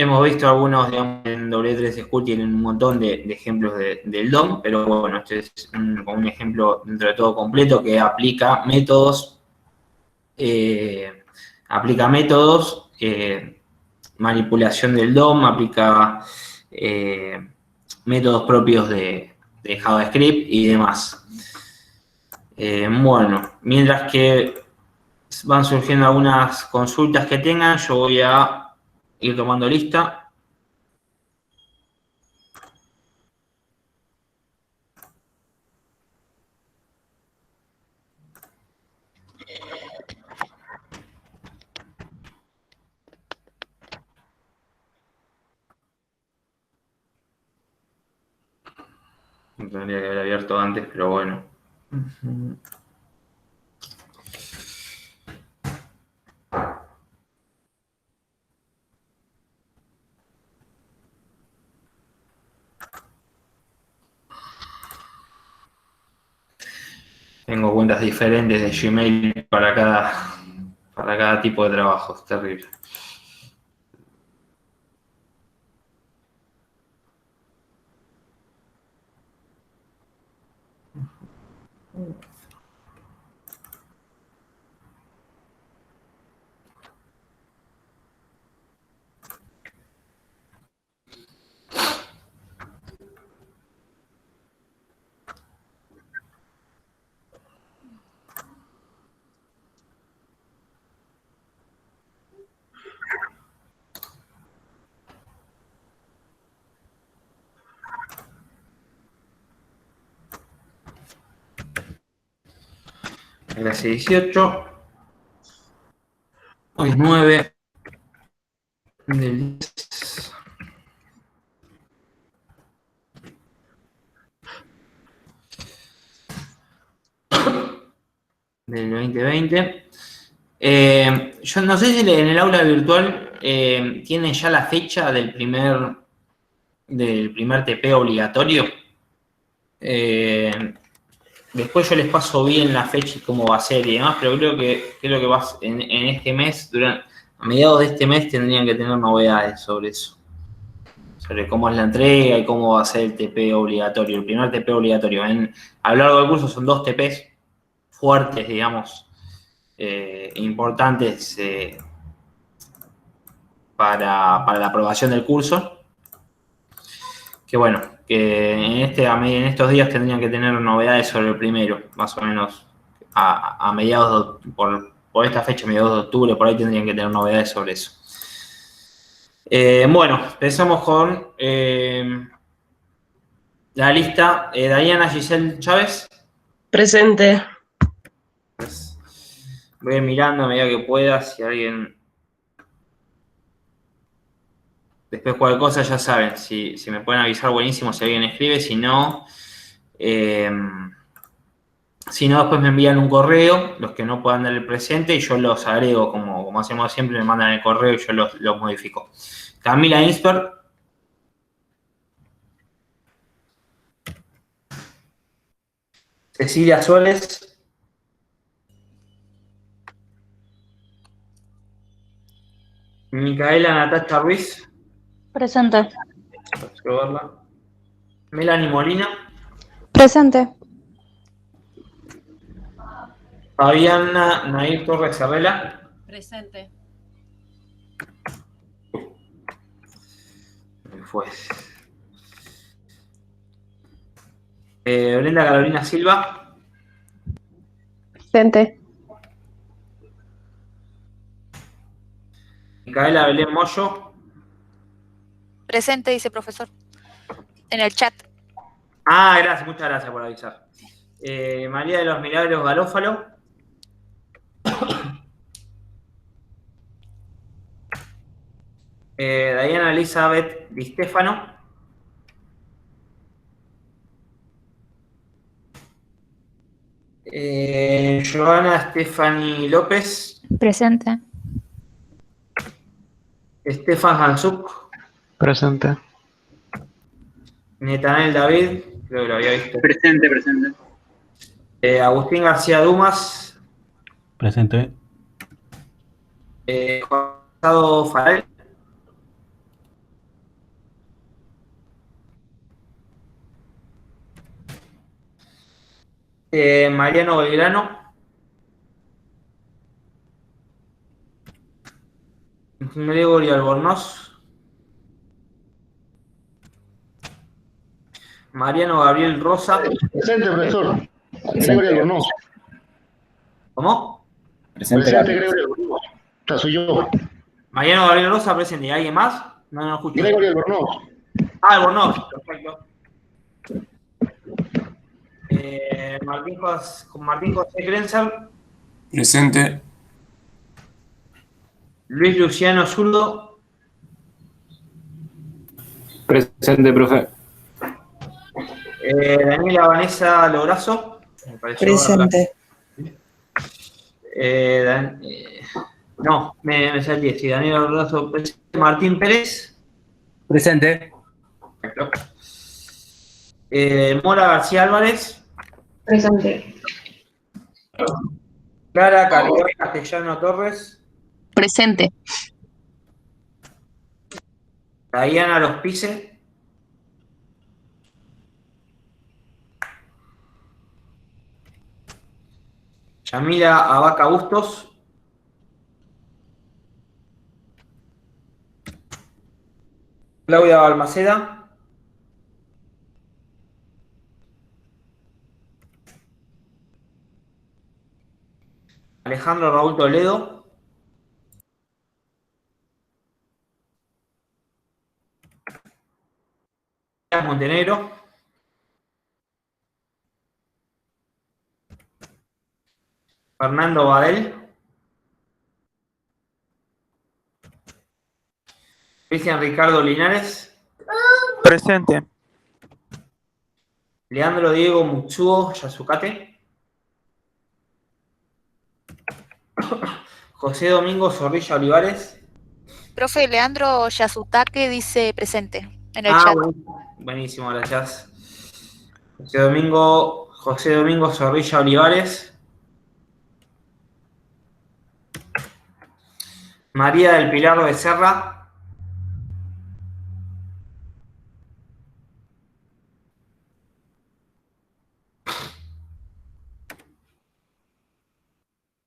Hemos visto algunos, digamos, en W3 School tienen un montón de ejemplos del DOM, pero bueno, este es un ejemplo dentro de todo completo que aplica métodos, manipulación del DOM, aplica métodos propios de JavaScript y demás. Bueno, mientras que van surgiendo algunas consultas que tengan, yo voy a ir tomando lista. Tendría que haber abierto antes, pero bueno. Tengo cuentas diferentes de Gmail para cada tipo de trabajo. Es terrible. Clase 18. Hoy es 9 del 10. del 2020. Yo no sé si en el aula virtual tienen ya la fecha del primer TP obligatorio. Después yo les paso bien la fecha y cómo va a ser y demás, pero creo que va en este mes, a mediados de este mes tendrían que tener novedades sobre eso. Sobre cómo es la entrega y cómo va a ser el TP obligatorio, el primer TP obligatorio. A lo largo del curso son 2 TPs fuertes, digamos, importantes para la aprobación del curso. Que bueno, que en estos días tendrían que tener novedades sobre el primero, más o menos a mediados, por esta fecha, mediados de octubre, por ahí tendrían que tener novedades sobre eso. Bueno, empezamos con la lista. Diana Giselle Chávez. Presente. Pues, voy a ir mirando a medida que pueda, si alguien... Después cualquier cosa ya saben, si me pueden avisar buenísimo si alguien escribe, si no, después me envían un correo, los que no puedan dar el presente, y yo los agrego, como hacemos siempre, me mandan el correo y yo los modifico. Camila Insper. Cecilia Suárez. Micaela Natacha Ruiz. Presente. Melanie Molina. Presente. Fabiana Nair Torres Herrera. Presente. Brenda Carolina Silva. Presente. Micaela Belén Moyo. Presente, dice profesor. En el chat. Gracias, muchas gracias por avisar. María de los Milagros Galófalo. Diana Elizabeth Di Stefano. Joana Stephanie López. Presente. Stefan Hansuk. Presente. Netanel David, creo que lo había visto. Presente, presente. Agustín García Dumas. Presente. Juan Casado Farel. Mariano Belgrano. Gregorio Albornoz. Mariano Gabriel Rosa. Presente, profesor. Gregorio Albornoz. ¿Cómo? Presente, Gregorio Albornoz. Soy yo. Mariano Gabriel Rosa, presente. ¿Y alguien más? No escucho. Gregorio Albornoz. Albornoz, perfecto. Martín José Grenzer. Presente. Luis Luciano Zurdo. Presente, profe. Daniela Vanessa Lobrazo. Presente. No, me salí. Sí, Daniela Lobrazo. Presente. Martín Pérez. Presente. Perfecto. Mora García Álvarez. Presente. Clara Carolina Castellano Torres. Presente. Diana Lospice. Yamila Abaca Bustos. Claudia Balmaceda. Alejandro Raúl Toledo. Montenegro. Fernando Badel. Cristian Ricardo Linares. Presente. Leandro Diego Mutsuo Yasukate. José Domingo Zorrilla Olivares. Profe, Leandro Yasutake dice presente en el chat. Buenísimo, gracias. José Domingo Zorrilla Olivares. María del Pilar Becerra.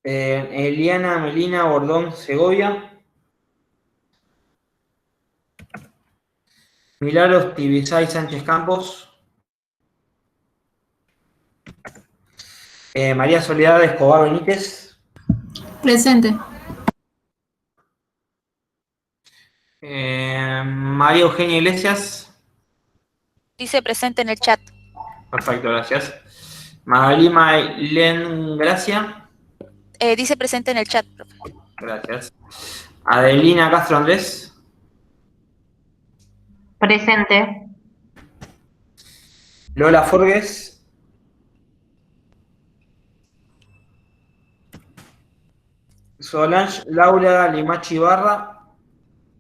Eliana Melina Bordón Segovia. Milagros Tibisay Sánchez Campos. María Soledad Escobar Benítez. Presente. María Eugenia Iglesias. Dice presente en el chat. Perfecto, gracias. Magalima Len Gracia. Dice presente en el chat, profe. Gracias. Adelina Castro Andrés. Presente. Lola Forgues. Solange Laura Limachi Barra.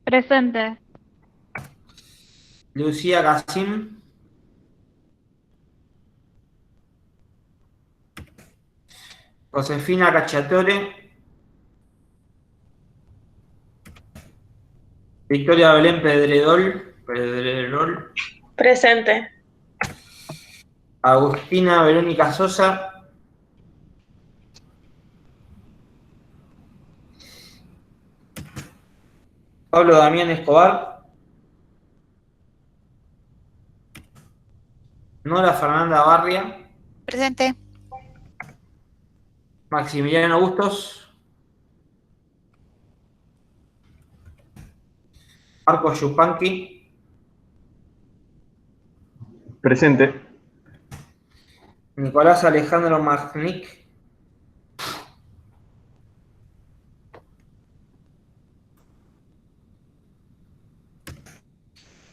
Presente. Lucía Casim. Josefina Cacciatore. Victoria Belén Pedrerol. Presente. Agustina Verónica Sosa. Pablo Damián Escobar. Nora Fernanda Barria. Presente. Maximiliano Bustos. Marco Yupanqui. Presente. Nicolás Alejandro Magnic.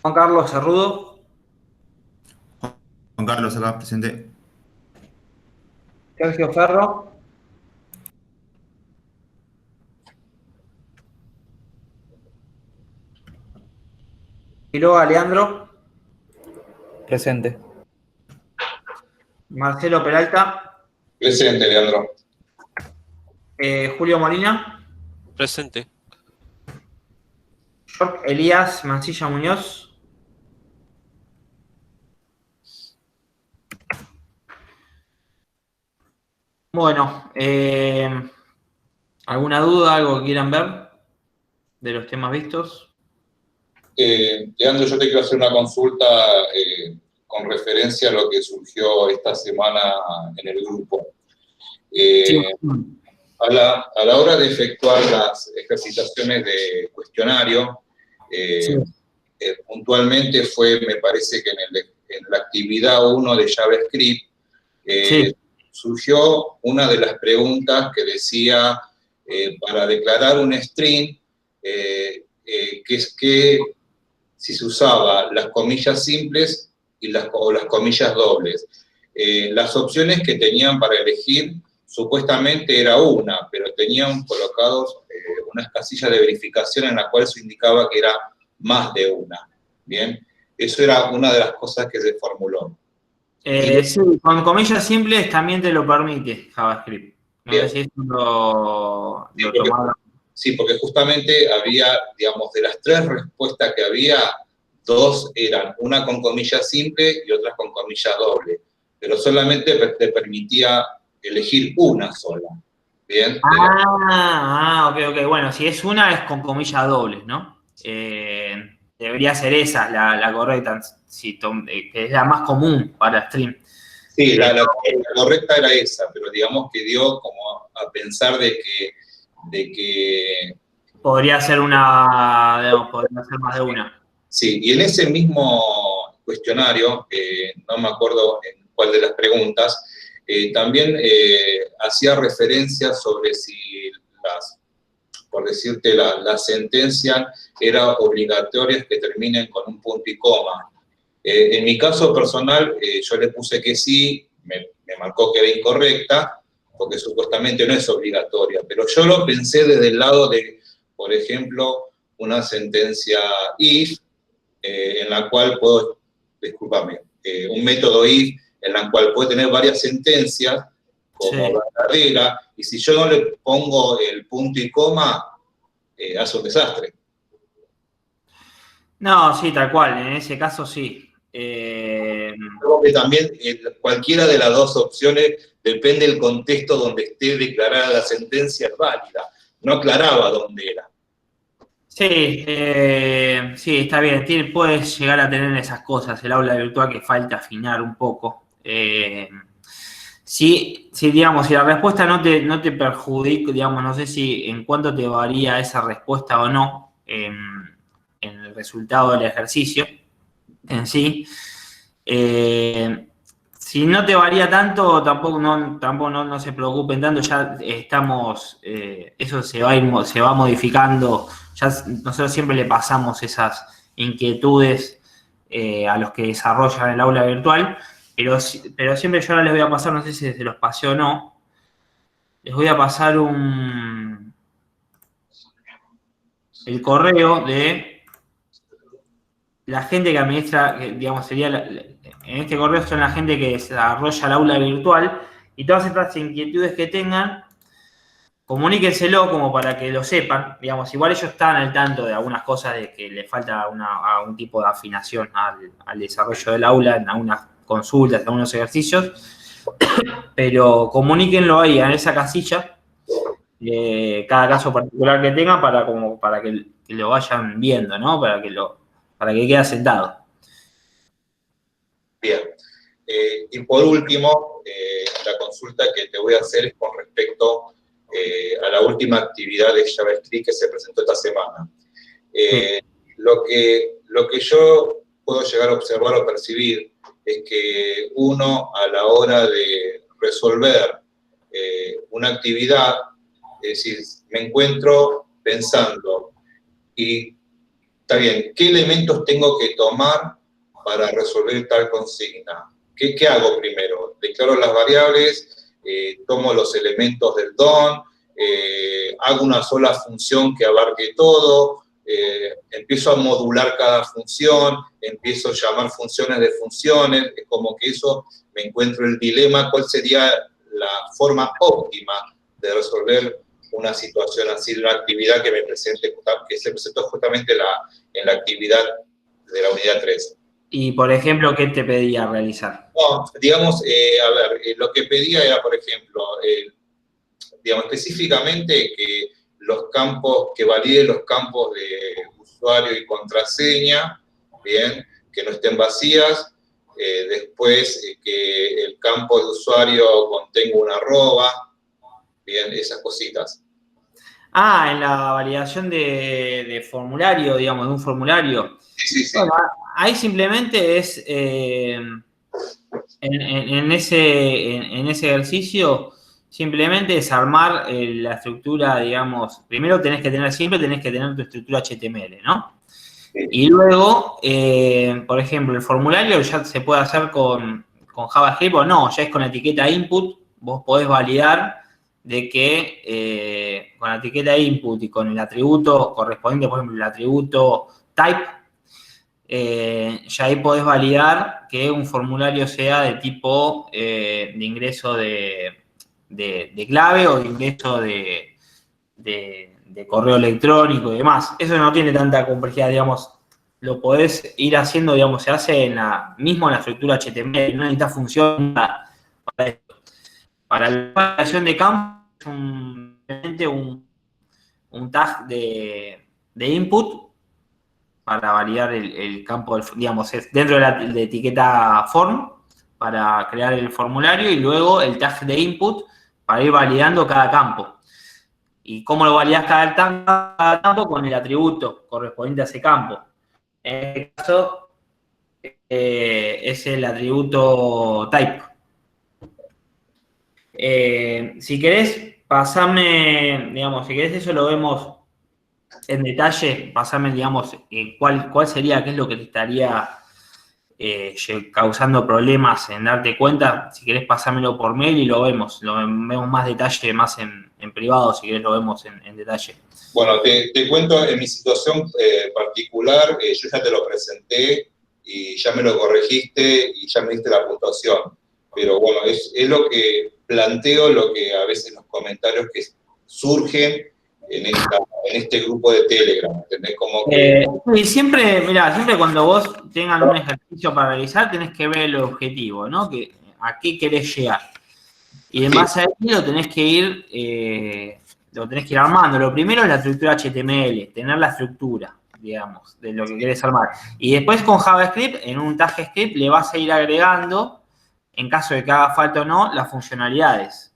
Juan Carlos Cerrudo. Juan Carlos acá, presente. Sergio Ferro. Quiroga Leandro. Presente. Marcelo Peralta. Presente, Leandro. Julio Molina. Presente. York Elías Mancilla Muñoz. Bueno, ¿alguna duda, algo que quieran ver de los temas vistos? Leandro, yo te quiero hacer una consulta con referencia a lo que surgió esta semana en el grupo. Sí. A la hora de efectuar las ejercitaciones de cuestionario, puntualmente fue, me parece que en la actividad 1 de JavaScript, surgió una de las preguntas que decía, para declarar un string, que es que si se usaba las comillas simples o las comillas dobles. Las opciones que tenían para elegir supuestamente era una, pero tenían colocados unas casillas de verificación en la cual se indicaba que era más de una. Bien, eso era una de las cosas que se formuló. Sí, con comillas simples también te lo permite JavaScript. No sé si eso lo tomaron. Sí, porque justamente había, digamos, de las 3 respuestas que había, 2 eran una con comilla simple y otra con comilla doble, pero solamente te permitía elegir una sola. ¿Bien? Ok. Bueno, si es una, es con comillas dobles, ¿no? Debería ser esa la correcta, que es la más común para stream. Sí, la correcta era esa, pero digamos que dio como a pensar de que podría ser podría ser más de una. Sí, y en ese mismo cuestionario, no me acuerdo en cuál de las preguntas, también hacía referencia sobre si por decirte, las sentencias eran obligatorias que terminen con un punto y coma. En mi caso personal, yo le puse que sí, me marcó que era incorrecta, porque supuestamente no es obligatoria, pero yo lo pensé desde el lado de, por ejemplo, una sentencia if, en la cual puedo, discúlpame, un método if, en la cual puede tener varias sentencias, como verdadera, y si yo no le pongo el punto y coma, hace un desastre. No, sí, tal cual, en ese caso sí. Creo que también cualquiera de las dos opciones, depende del contexto donde esté declarada la sentencia, es válida. No aclaraba dónde era. Sí, sí, está bien. Puedes llegar a tener esas cosas, el aula virtual, que falta afinar un poco. Sí, digamos, si la respuesta no te perjudica, digamos, no sé si en cuánto te varía esa respuesta o no en el resultado del ejercicio en sí. Si no te varía tanto, tampoco no se preocupen tanto, ya estamos, eso se va modificando, ya nosotros siempre le pasamos esas inquietudes a los que desarrollan el aula virtual, pero siempre yo ahora les voy a pasar, no sé si se los pasé o no, les voy a pasar el correo de la gente que administra, digamos, sería, en este correo son la gente que desarrolla el aula virtual, y todas estas inquietudes que tengan, comuníquenselo como para que lo sepan, digamos, igual ellos están al tanto de algunas cosas, de que le falta algún tipo de afinación al desarrollo del aula, en algunas consultas, en algunos ejercicios, pero comuníquenlo ahí, en esa casilla, cada caso particular que tengan, para que lo vayan viendo, ¿no? Para que quede sentado. Bien. Y por último, la consulta que te voy a hacer es con respecto a la última actividad de JavaScript que se presentó esta semana. Lo que yo puedo llegar a observar o percibir es que uno, a la hora de resolver una actividad, es decir, me encuentro pensando, y está bien, ¿qué elementos tengo que tomar para resolver tal consigna? ¿Qué hago primero? Declaro las variables, tomo los elementos del DOM, hago una sola función que abarque todo, empiezo a modular cada función, empiezo a llamar funciones de funciones, es como que eso me encuentro el dilema, ¿cuál sería la forma óptima de resolver una situación así, una actividad que se presentó justamente en la actividad de la unidad 3? Y, por ejemplo, ¿qué te pedía realizar? No, digamos, a ver, lo que pedía era, por ejemplo, digamos, específicamente que los campos, que valide los campos de usuario y contraseña, bien, que no estén vacías, después que el campo de usuario contenga una arroba, bien, esas cositas. En la validación de formulario, digamos, de un formulario. Sí. Bueno, ahí simplemente es, en ese ejercicio, simplemente es armar la estructura, digamos, primero siempre tenés que tener tu estructura HTML, ¿no? Y luego, por ejemplo, el formulario ya se puede hacer con JavaScript o no, ya es con la etiqueta input, vos podés validar de que con la etiqueta input y con el atributo correspondiente, por ejemplo, el atributo type, ya ahí podés validar que un formulario sea de tipo de ingreso de clave o de ingreso de correo electrónico y demás. Eso no tiene tanta complejidad, digamos, lo podés ir haciendo, digamos, se hace mismo en la estructura HTML, no necesita función para esto. Para la validación de campo es un tag de input para validar el campo, digamos, es dentro de la etiqueta form para crear el formulario, y luego el tag de input para ir validando cada campo. ¿Y cómo lo validás cada campo? Con el atributo correspondiente a ese campo. En este caso es el atributo type. Si querés, pasame, digamos, si querés eso lo vemos en detalle, pasame, digamos, cuál sería, qué es lo que te estaría causando problemas en darte cuenta, si querés pasámelo por mail y lo vemos más detalle, más en privado, si querés lo vemos en detalle. Bueno, te cuento, en mi situación particular, yo ya te lo presenté y ya me lo corregiste y ya me diste la puntuación. Pero bueno, es lo que planteo, lo que a veces los comentarios que surgen en este grupo de Telegram, ¿entendés? Como que... Y siempre cuando vos tengan un ejercicio para realizar, tenés que ver el objetivo, ¿no? ¿A qué querés llegar? Y en base a eso lo tenés que ir armando. Lo primero es la estructura HTML, tener la estructura, digamos, de lo que querés armar. Y después con JavaScript, en un tag script, le vas a ir agregando, en caso de que haga falta o no, las funcionalidades.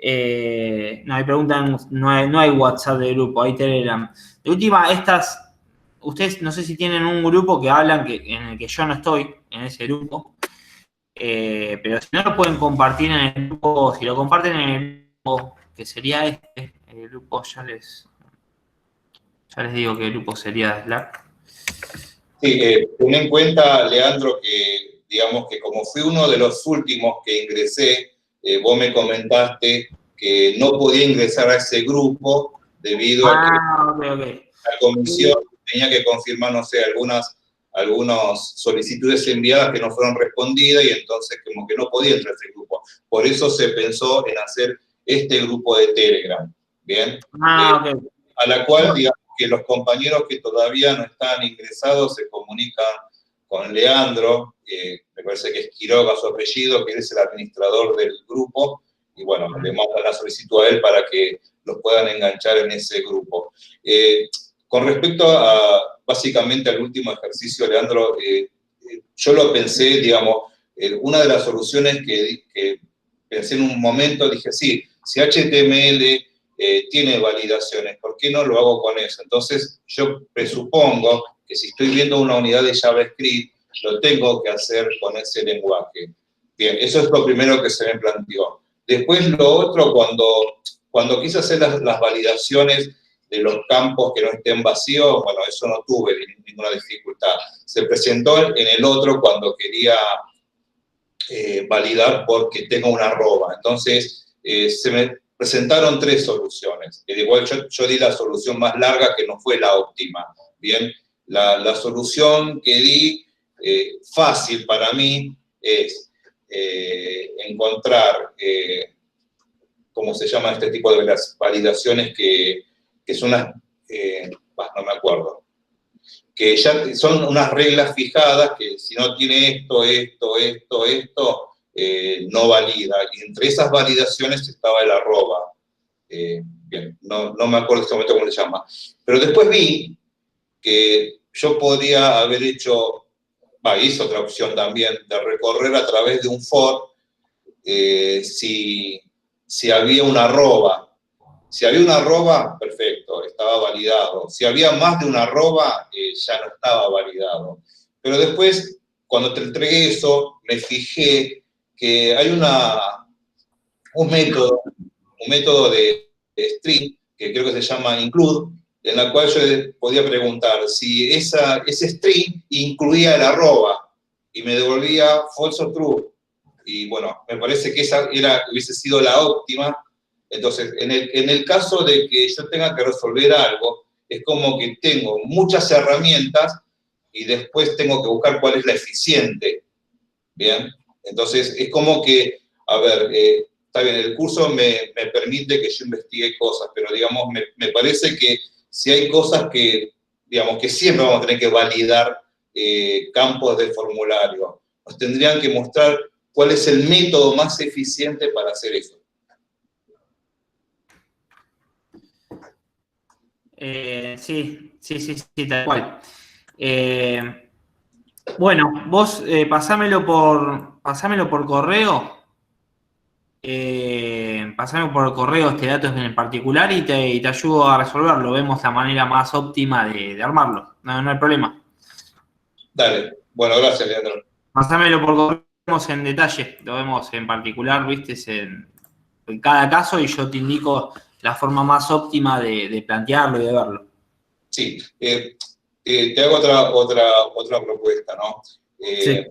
No, hay preguntas, no hay WhatsApp de grupo, hay Telegram. De última, ustedes no sé si tienen un grupo que hablan en el que yo no estoy, en ese grupo, pero si no lo pueden compartir en el grupo, si lo comparten en el grupo, que sería el grupo, ya les digo qué grupo sería de Slack. Sí, ten en cuenta, Leandro, que digamos que como fui uno de los últimos que ingresé, vos me comentaste que no podía ingresar a ese grupo debido a que la comisión tenía que confirmar, no sé, algunas solicitudes enviadas que no fueron respondidas y entonces como que no podía entrar a ese grupo. Por eso se pensó en hacer este grupo de Telegram, ¿bien? A la cual, digamos, que los compañeros que todavía no están ingresados se comunican con Leandro, me parece que es Quiroga su apellido, que es el administrador del grupo, y bueno, le mandan la solicitud a él para que los puedan enganchar en ese grupo. Con respecto básicamente al último ejercicio, Leandro, yo lo pensé, digamos, una de las soluciones que pensé en un momento, dije, sí, si HTML tiene validaciones, ¿por qué no lo hago con eso? Entonces, yo presupongo que si estoy viendo una unidad de JavaScript, lo tengo que hacer con ese lenguaje. Bien, eso es lo primero que se me planteó. Después, lo otro, cuando quise hacer las validaciones de los campos que no estén vacíos, bueno, eso no tuve ninguna dificultad. Se presentó en el otro cuando quería validar porque tengo una arroba. Entonces, se me presentaron 3 soluciones. Igual yo di la solución más larga que no fue la óptima. Bien, la solución que di, fácil para mí, es encontrar, ¿cómo se llama este tipo de validaciones que son las, no me acuerdo, que ya son unas reglas fijadas que si no tiene esto, no valida. Y entre esas validaciones estaba el arroba. Bien, no me acuerdo en este momento cómo se llama. Pero después vi que yo podía haber hecho, hice otra opción también, de recorrer a través de un for, si había una arroba. Si había una arroba, perfecto, estaba validado. Si había más de una arroba, ya no estaba validado. Pero después, cuando te entregué eso, me fijé que hay un método de string, que creo que se llama include, en la cual yo podía preguntar si ese string incluía el arroba, y me devolvía false o true. Y bueno, me parece que esa hubiese sido la óptima. Entonces, en el caso de que yo tenga que resolver algo, es como que tengo muchas herramientas y después tengo que buscar cuál es la eficiente. ¿Bien? Entonces, es como que, a ver, está bien, el curso me permite que yo investigue cosas, pero digamos, me parece que si hay cosas que, digamos, que siempre vamos a tener que validar campos de formulario, nos tendrían que mostrar cuál es el método más eficiente para hacer eso. Sí, tal cual. Bueno, vos pasámelo por correo. Pasámelo por correo este dato en particular y te ayudo a resolverlo. Vemos la manera más óptima de armarlo. No hay problema. Dale. Bueno, gracias, Leandro. Pasámelo por correo, lo vemos en detalle. Lo vemos en particular, viste, en cada caso y yo te indico la forma más óptima de plantearlo y de verlo. Sí, te hago otra propuesta, ¿no? Sí.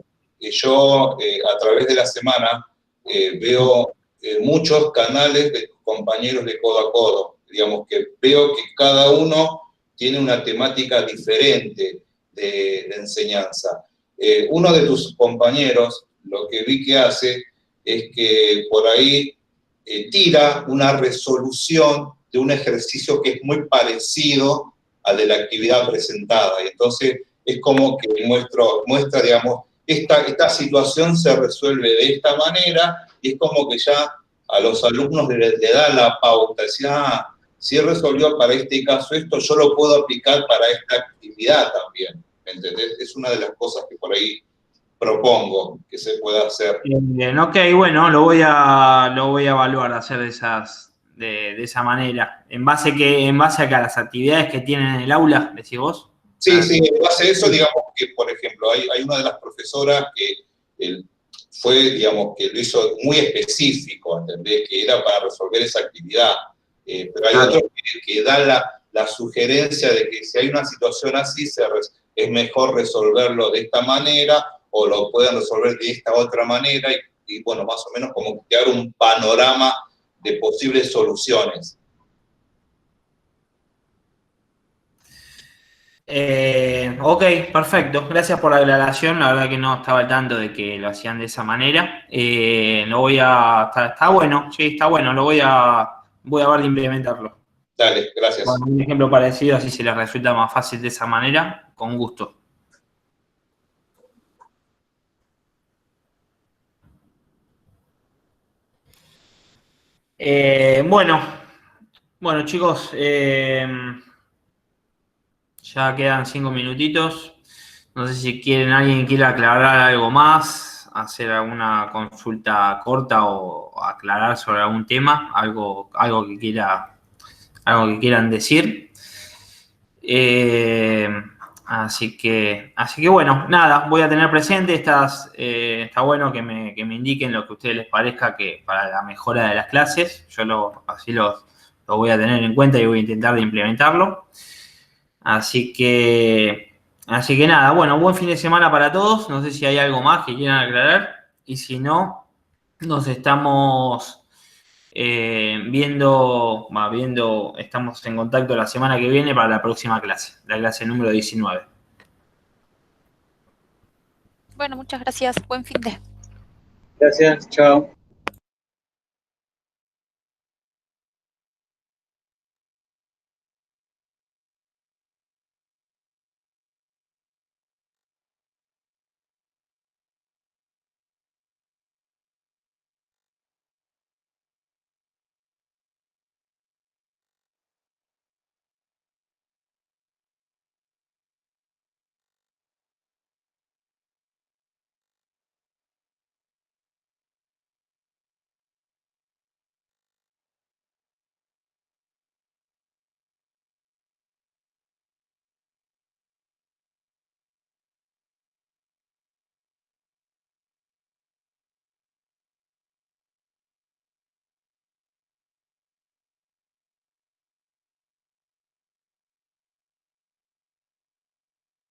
Yo, a través de la semana, veo muchos canales de compañeros de codo a codo. Digamos que veo que cada uno tiene una temática diferente de enseñanza. Uno de tus compañeros, lo que vi que hace es que por ahí tira una resolución de un ejercicio que es muy parecido al de la actividad presentada. Y entonces es como que muestra, digamos, esta situación se resuelve de esta manera, y es como que ya a los alumnos le da la pauta, decir, si resolvió para este caso esto, yo lo puedo aplicar para esta actividad también, ¿me entendés? Es una de las cosas que por ahí propongo que se pueda hacer. Bien, ok, bueno, lo voy a evaluar, hacer de esa manera. ¿En base a que a las actividades que tienen en el aula, decís vos? Sí, en base a eso, digamos que, por ejemplo, hay una de las profesoras que fue, digamos, que lo hizo muy específico, ¿entendés? Que era para resolver esa actividad. Pero hay otros que dan la sugerencia de que si hay una situación así, es mejor resolverlo de esta manera, o lo pueden resolver de esta otra manera, y bueno, más o menos como crear un panorama de posibles soluciones. Ok, perfecto. Gracias por la aclaración. La verdad que no estaba al tanto de que lo hacían de esa manera. Está bueno, sí, está bueno. Voy a ver de implementarlo. Dale, gracias. Bueno, un ejemplo parecido, así se les resulta más fácil de esa manera, con gusto. Bueno, chicos, ya quedan 5 minutitos. No sé si alguien quiere aclarar algo más, hacer alguna consulta corta o aclarar sobre algún tema, algo que quieran decir. Así que bueno, nada, voy a tener presente está bueno que me indiquen lo que a ustedes les parezca que para la mejora de las clases. Yo así lo voy a tener en cuenta y voy a intentar de implementarlo. Así que nada, bueno, buen fin de semana para todos. No sé si hay algo más que quieran aclarar. Y si no, nos estamos estamos en contacto la semana que viene para la próxima clase, la clase número 19. Bueno, muchas gracias. Buen fin de. Gracias, chao.